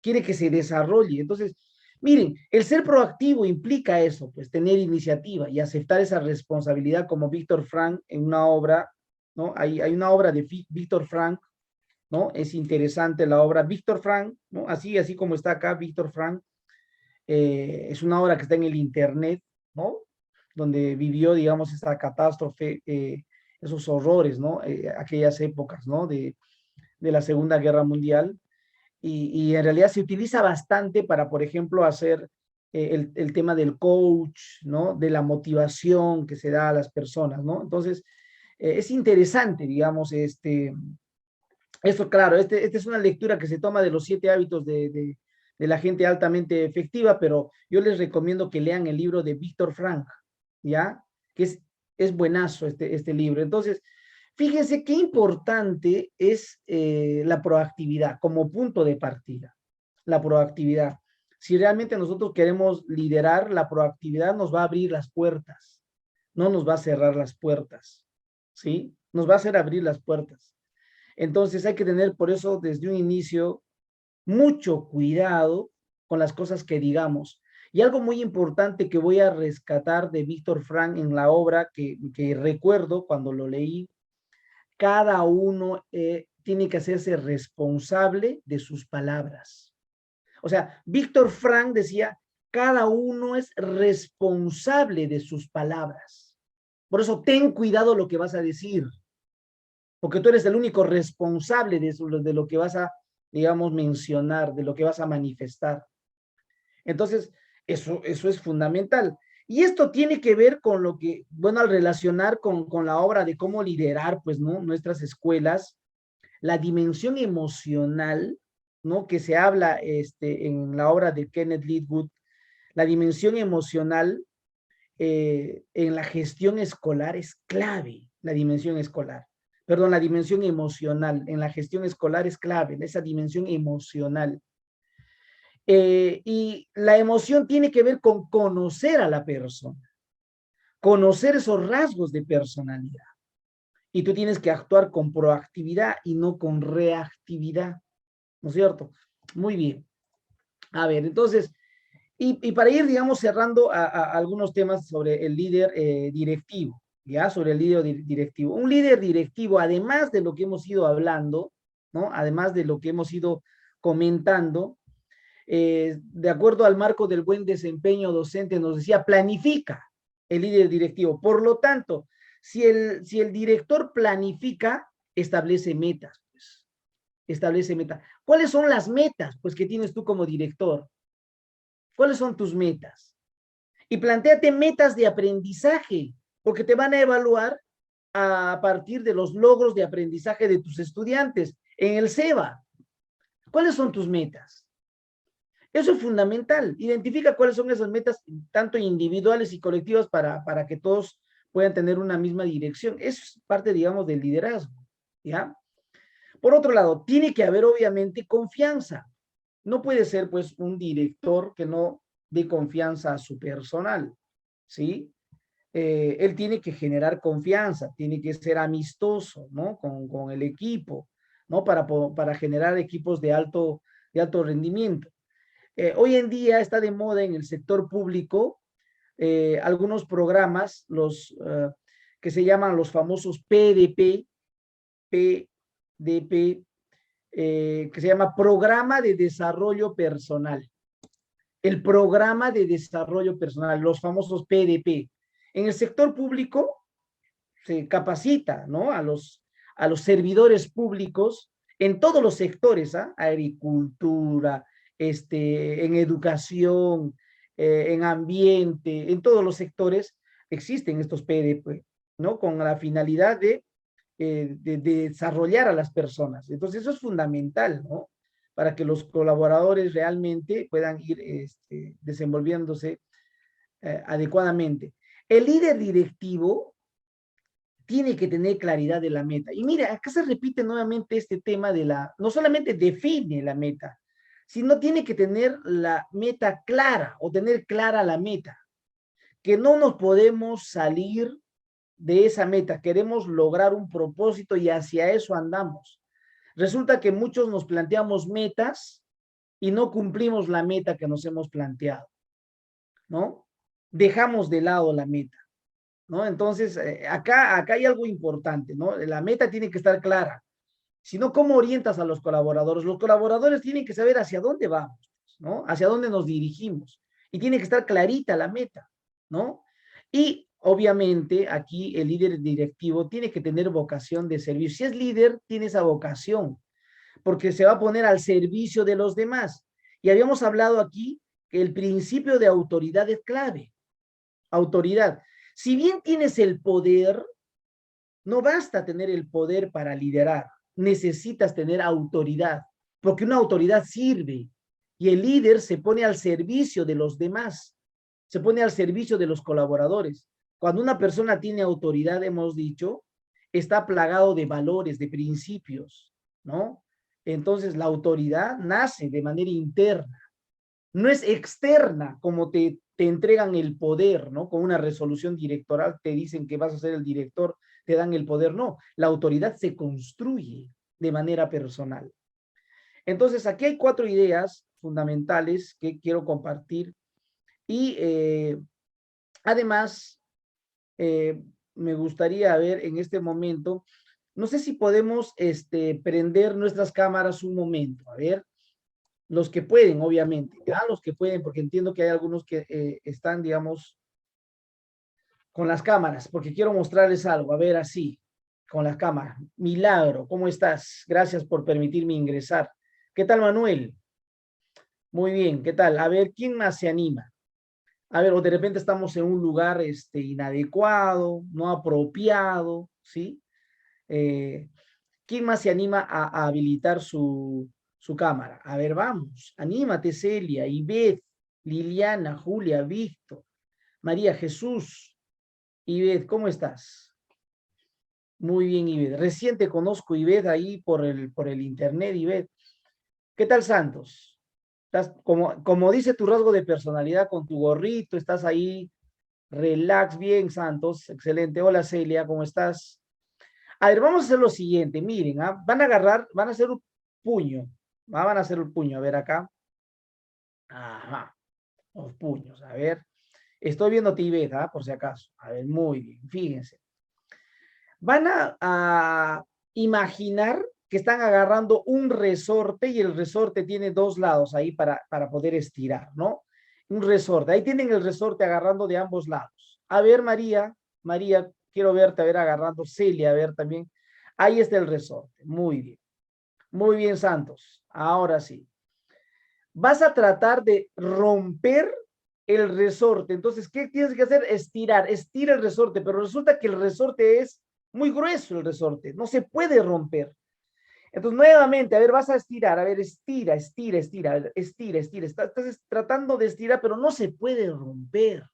quiere que se desarrolle. Entonces, miren, el ser proactivo implica eso, pues tener iniciativa y aceptar esa responsabilidad, como Viktor Frankl en una obra, ¿no? Hay una obra de Viktor Frankl, ¿no? Es interesante la obra Viktor Frankl, ¿no? Así como está acá Viktor Frankl. Es una obra que está en el internet, ¿no? Donde vivió, digamos, esa catástrofe, esos horrores, ¿no? Aquellas épocas, ¿no? De la Segunda Guerra Mundial. Y en realidad se utiliza bastante para, por ejemplo, hacer el tema del coach, ¿no? De la motivación que se da a las personas, ¿no? Entonces, es interesante, digamos, esto, claro, esta es una lectura que se toma de los 7 hábitos de la gente altamente efectiva, pero yo les recomiendo que lean el libro de Viktor Frankl, ¿ya? Que es es buenazo este libro. Entonces, fíjense qué importante es la proactividad como punto de partida. La proactividad. Si realmente nosotros queremos liderar, la proactividad nos va a abrir las puertas, no nos va a cerrar las puertas, ¿sí? Nos va a hacer abrir las puertas. Entonces hay que tener por eso desde un inicio mucho cuidado con las cosas que digamos. Y algo muy importante que voy a rescatar de Víctor Frank en la obra que recuerdo cuando lo leí, cada uno tiene que hacerse responsable de sus palabras. O sea, Víctor Frank decía, cada uno es responsable de sus palabras. Por eso ten cuidado lo que vas a decir, porque tú eres el único responsable de lo que vas a, digamos, mencionar, de lo que vas a manifestar. Entonces, eso es fundamental. Y esto tiene que ver con lo que, bueno, al relacionar con la obra de cómo liderar, pues, ¿no? Nuestras escuelas, la dimensión emocional, ¿no? Que se habla en la obra de Kenneth Leadwood, la dimensión emocional en la gestión escolar es clave, la dimensión escolar. Perdón, la dimensión emocional en la gestión escolar es clave, esa dimensión emocional. Y la emoción tiene que ver con conocer a la persona, conocer esos rasgos de personalidad. Y tú tienes que actuar con proactividad y no con reactividad, ¿no es cierto? Muy bien. A ver, entonces, y para ir, digamos, cerrando a algunos temas sobre el líder directivo, ¿ya? Sobre el líder directivo. Un líder directivo, además de lo que hemos ido hablando, ¿no? Además de lo que hemos ido comentando, de acuerdo al marco del buen desempeño docente, nos decía, planifica el líder directivo. Por lo tanto, si el director planifica, establece metas, pues. Establece metas. ¿Cuáles son las metas, pues, que tienes tú como director? ¿Cuáles son tus metas? Y plantéate metas de aprendizaje, porque te van a evaluar a partir de los logros de aprendizaje de tus estudiantes en el SEBA. ¿Cuáles son tus metas? Eso es fundamental. Identifica cuáles son esas metas, tanto individuales y colectivas, para que todos puedan tener una misma dirección. Eso es parte, digamos, del liderazgo, ¿ya? Por otro lado, tiene que haber, obviamente, confianza. No puede ser, pues, un director que no dé confianza a su personal, ¿sí? Él tiene que generar confianza, tiene que ser amistoso, ¿no? Con el equipo, ¿no? Para generar equipos de alto rendimiento. Hoy en día está de moda en el sector público algunos programas, que se llaman los famosos PDP, que se llama Programa de Desarrollo Personal. El Programa de Desarrollo Personal, los famosos PDP. En el sector público se capacita, ¿no? A los servidores públicos en todos los sectores, ¿ah? Agricultura, en educación, en ambiente, en todos los sectores existen estos PDP, ¿no? Con la finalidad de desarrollar a las personas. Entonces eso es fundamental, ¿no? Para que los colaboradores realmente puedan ir desenvolviéndose adecuadamente. El líder directivo tiene que tener claridad de la meta. Y mira, acá se repite nuevamente este tema no solamente define la meta, sino tiene que tener la meta clara o tener clara la meta. Que no nos podemos salir de esa meta, queremos lograr un propósito y hacia eso andamos. Resulta que muchos nos planteamos metas y no cumplimos la meta que nos hemos planteado, ¿no? Dejamos de lado la meta, ¿no? Entonces, acá hay algo importante, ¿no? La meta tiene que estar clara. Si no, ¿cómo orientas a los colaboradores? Los colaboradores tienen que saber hacia dónde vamos, ¿no? Hacia dónde nos dirigimos. Y tiene que estar clarita la meta, ¿no? Y obviamente aquí el líder directivo tiene que tener vocación de servicio. Si es líder, tiene esa vocación, porque se va a poner al servicio de los demás. Y habíamos hablado aquí que el principio de autoridad es clave. Autoridad. Si bien tienes el poder, no basta tener el poder para liderar. Necesitas tener autoridad, porque una autoridad sirve. Y el líder se pone al servicio de los demás. Se pone al servicio de los colaboradores. Cuando una persona tiene autoridad, hemos dicho, está plagado de valores, de principios, ¿no? Entonces, la autoridad nace de manera interna, no es externa, como te entregan el poder, ¿no? Con una resolución directoral te dicen que vas a ser el director, te dan el poder, no. La autoridad se construye de manera personal. Entonces, aquí hay 4 ideas fundamentales que quiero compartir y además me gustaría ver en este momento, no sé si podemos prender nuestras cámaras un momento, a ver, los que pueden, obviamente, ¿ya? Los que pueden, porque entiendo que hay algunos que están, digamos, con las cámaras, porque quiero mostrarles algo, a ver, así, con las cámaras. Milagro, ¿cómo estás? Gracias por permitirme ingresar. ¿Qué tal, Manuel? Muy bien, ¿qué tal? A ver, ¿quién más se anima? A ver, o de repente estamos en un lugar inadecuado, no apropiado, ¿sí? ¿Quién más se anima a habilitar su cámara? A ver, vamos, anímate, Celia, Ivette, Liliana, Julia, Víctor, María Jesús. Ivette, ¿cómo estás? Muy bien, Ivette. Recién te conozco, Ivette, ahí por el internet, Ivette. ¿Qué tal, Santos? Estás, como dice tu rasgo de personalidad, con tu gorrito, estás ahí, relax, bien, Santos, excelente. Hola, Celia, ¿cómo estás? A ver, vamos a hacer lo siguiente, miren, van a hacer un puño, van a hacer un puño, a ver acá. Ajá, los puños, a ver. Estoy viendo Tibet, por si acaso. A ver, muy bien, fíjense. Van a imaginar que están agarrando un resorte y el resorte tiene 2 lados ahí para poder estirar, ¿no? Un resorte, ahí tienen el resorte agarrando de ambos lados. A ver, María, quiero verte, a ver, agarrando, Celia, a ver también. Ahí está el resorte, muy bien. Muy bien, Santos, ahora sí. Vas a tratar de romper el resorte. Entonces, ¿qué tienes que hacer? Estira el resorte, pero resulta que el resorte es muy grueso, el resorte, no se puede romper. Entonces, nuevamente, a ver, vas a estirar, a ver, estira, estás tratando de estirar, pero no se puede romper.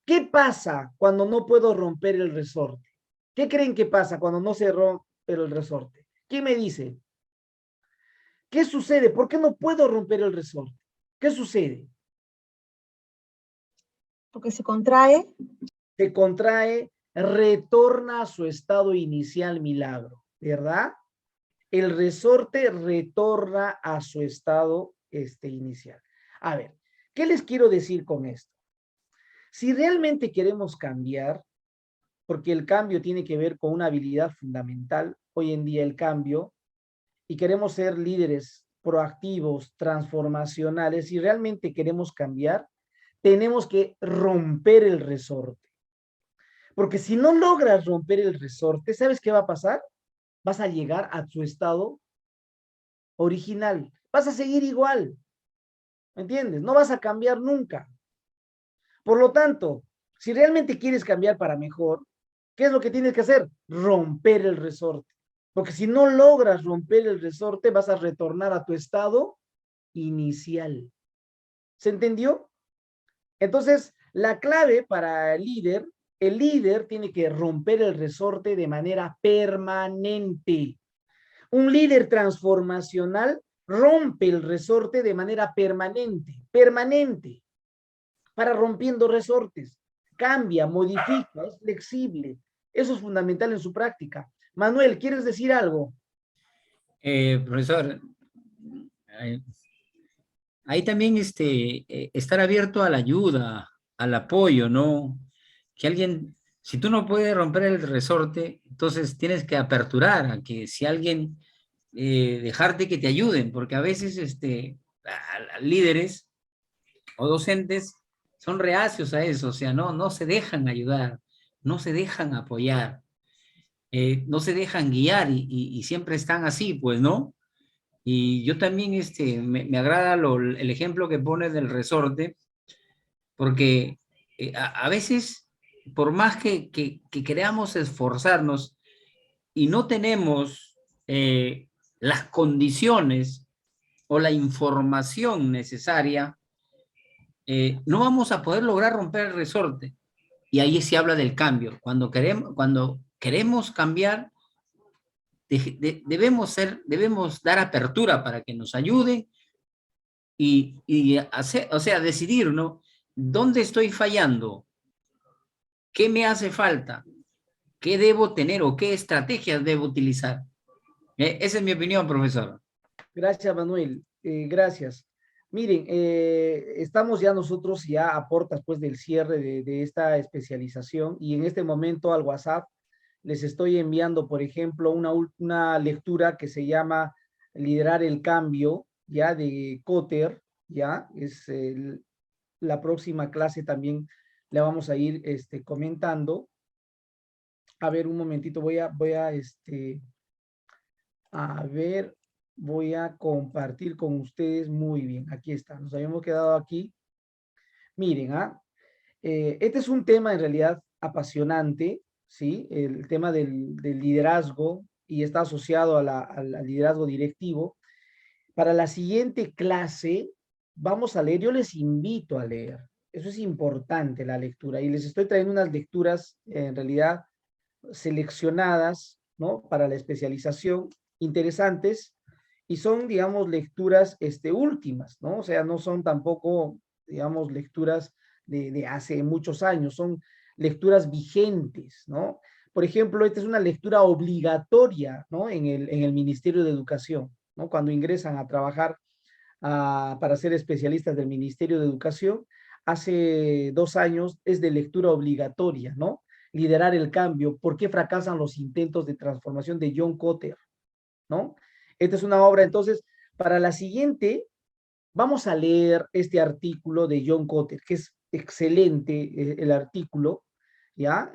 ¿Qué pasa cuando no puedo romper el resorte? ¿Qué creen que pasa cuando no se rompe el resorte? ¿Quién me dice? ¿Qué sucede? ¿Por qué no puedo romper el resorte? ¿Qué sucede? Porque se contrae. Se contrae, retorna a su estado inicial, Milagro, ¿verdad? El resorte retorna a su estado inicial. A ver, ¿qué les quiero decir con esto? Si realmente queremos cambiar, porque el cambio tiene que ver con una habilidad fundamental, hoy en día el cambio, y queremos ser líderes proactivos, transformacionales, y realmente queremos cambiar, tenemos que romper el resorte. Porque si no logras romper el resorte, ¿sabes qué va a pasar? Vas a llegar a tu estado original. Vas a seguir igual. ¿Me entiendes? No vas a cambiar nunca. Por lo tanto, si realmente quieres cambiar para mejor, ¿qué es lo que tienes que hacer? Romper el resorte. Porque si no logras romper el resorte, vas a retornar a tu estado inicial. ¿Se entendió? Entonces, la clave para el líder tiene que romper el resorte de manera permanente. Un líder transformacional rompe el resorte de manera permanente, para rompiendo resortes. Cambia, modifica, es flexible. Eso es fundamental en su práctica. Manuel, ¿quieres decir algo? Profesor, ahí también estar abierto a la ayuda, al apoyo, ¿no? Que alguien, si tú no puedes romper el resorte, entonces tienes que aperturar a que si alguien, dejarte que te ayuden, porque a veces líderes o docentes son reacios a eso, o sea, no se dejan ayudar, no se dejan apoyar, no se dejan guiar y siempre están así, pues, ¿no? Y yo también me agrada el ejemplo que pones del resorte, porque a veces, por más que queramos esforzarnos y no tenemos las condiciones o la información necesaria, no vamos a poder lograr romper el resorte. y ahí se habla del cambio. Cuando queremos cambiar, debemos dar apertura para que nos ayuden y hacer, o sea, decidir, ¿no? ¿Dónde estoy fallando? ¿Qué me hace falta? ¿Qué debo tener o qué estrategias debo utilizar? Esa es mi opinión, profesor. Gracias, Manuel. Gracias. Miren, estamos ya nosotros ya a puertas pues del cierre de esta especialización y en este momento al WhatsApp les estoy enviando, por ejemplo, una lectura que se llama Liderar el Cambio, ya de Kotter, ya es la próxima clase también la vamos a ir comentando. A ver, un momentito, voy a ver, voy a compartir con ustedes. Muy bien, aquí está, nos habíamos quedado aquí. Miren, este es un tema en realidad apasionante, ¿sí? El tema del liderazgo y está asociado al liderazgo directivo. Para la siguiente clase vamos a leer, yo les invito a leer, eso es importante la lectura y les estoy trayendo unas lecturas en realidad seleccionadas, ¿no? Para la especialización, interesantes, y son, digamos, lecturas últimas, ¿no? O sea, no son tampoco, digamos, lecturas de hace muchos años, son lecturas vigentes, ¿no? Por ejemplo, esta es una lectura obligatoria, ¿no? En el Ministerio de Educación, ¿no? Cuando ingresan a trabajar para ser especialistas del Ministerio de Educación, hace 2 años es de lectura obligatoria, ¿no? Liderar el cambio, ¿por qué fracasan los intentos de transformación de John Kotter? ¿No? Esta es una obra, entonces, para la siguiente, vamos a leer este artículo de John Kotter, que es excelente el artículo, ¿ya?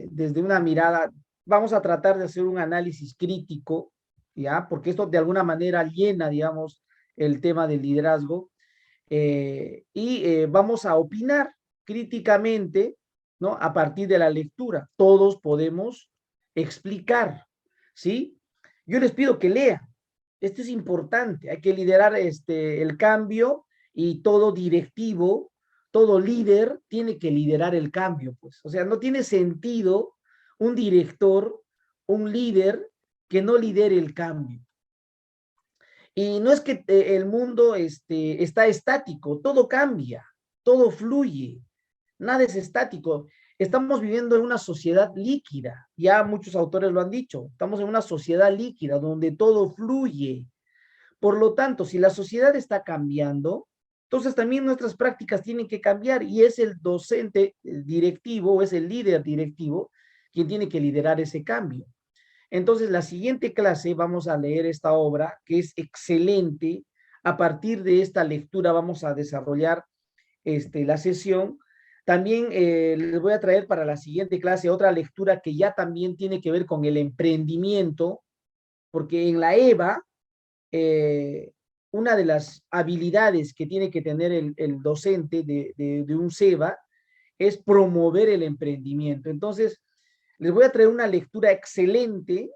Desde una mirada, vamos a tratar de hacer un análisis crítico, ¿ya? Porque esto de alguna manera llena, digamos, el tema del liderazgo, vamos a opinar críticamente, ¿no? A partir de la lectura. Todos podemos explicar, ¿sí? Yo les pido que lean. Esto es importante. Hay que liderar el cambio y todo directivo, todo líder tiene que liderar el cambio, pues. O sea, no tiene sentido un director, un líder que no lidere el cambio. Y no es que el mundo está estático, todo cambia, todo fluye, nada es estático. Estamos viviendo en una sociedad líquida, ya muchos autores lo han dicho, estamos en una sociedad líquida donde todo fluye. Por lo tanto, si la sociedad está cambiando, entonces también nuestras prácticas tienen que cambiar y es el docente directivo, es el líder directivo quien tiene que liderar ese cambio. Entonces, la siguiente clase vamos a leer esta obra que es excelente. A partir de esta lectura vamos a desarrollar la sesión. También les voy a traer para la siguiente clase otra lectura que ya también tiene que ver con el emprendimiento, porque en la EVA, una de las habilidades que tiene que tener el docente de un SEBA es promover el emprendimiento. Entonces, les voy a traer una lectura excelente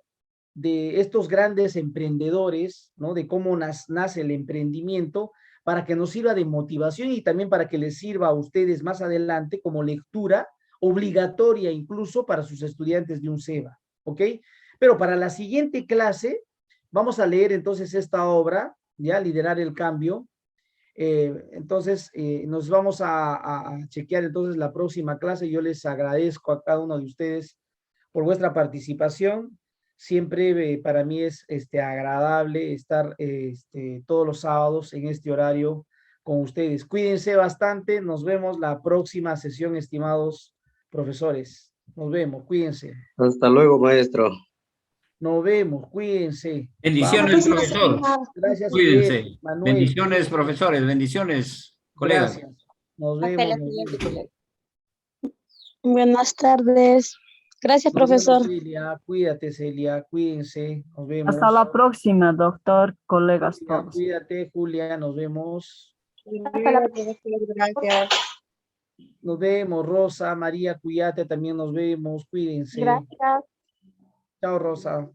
de estos grandes emprendedores, ¿no? De cómo nace el emprendimiento, para que nos sirva de motivación y también para que les sirva a ustedes más adelante como lectura obligatoria incluso para sus estudiantes de un SEBA, ¿ok? Pero para la siguiente clase vamos a leer entonces esta obra, ya, Liderar el Cambio. Entonces, nos vamos a chequear entonces la próxima clase. Yo les agradezco a cada uno de ustedes por vuestra participación. Siempre para mí es agradable estar todos los sábados en este horario con ustedes. Cuídense bastante. Nos vemos la próxima sesión, estimados profesores. Nos vemos. Cuídense. Hasta luego, maestro. Nos vemos. Cuídense. Bendiciones, profesor. Gracias. Cuídense. Manuel. Bendiciones, profesores. Bendiciones, colegas. Gracias. Nos Hasta vemos. la siguiente, colega. Buenas tardes. Gracias, Nos vemos, profesor. Celia. Cuídate, Celia. Cuídense. Nos vemos. Hasta la próxima, doctor, colegas Julia, todos. cuídate, Julia. Nos vemos. Hasta la próxima. Gracias. Nos vemos, Rosa, María, cuídate, también nos vemos, cuídense. Gracias. Chao, Rosa.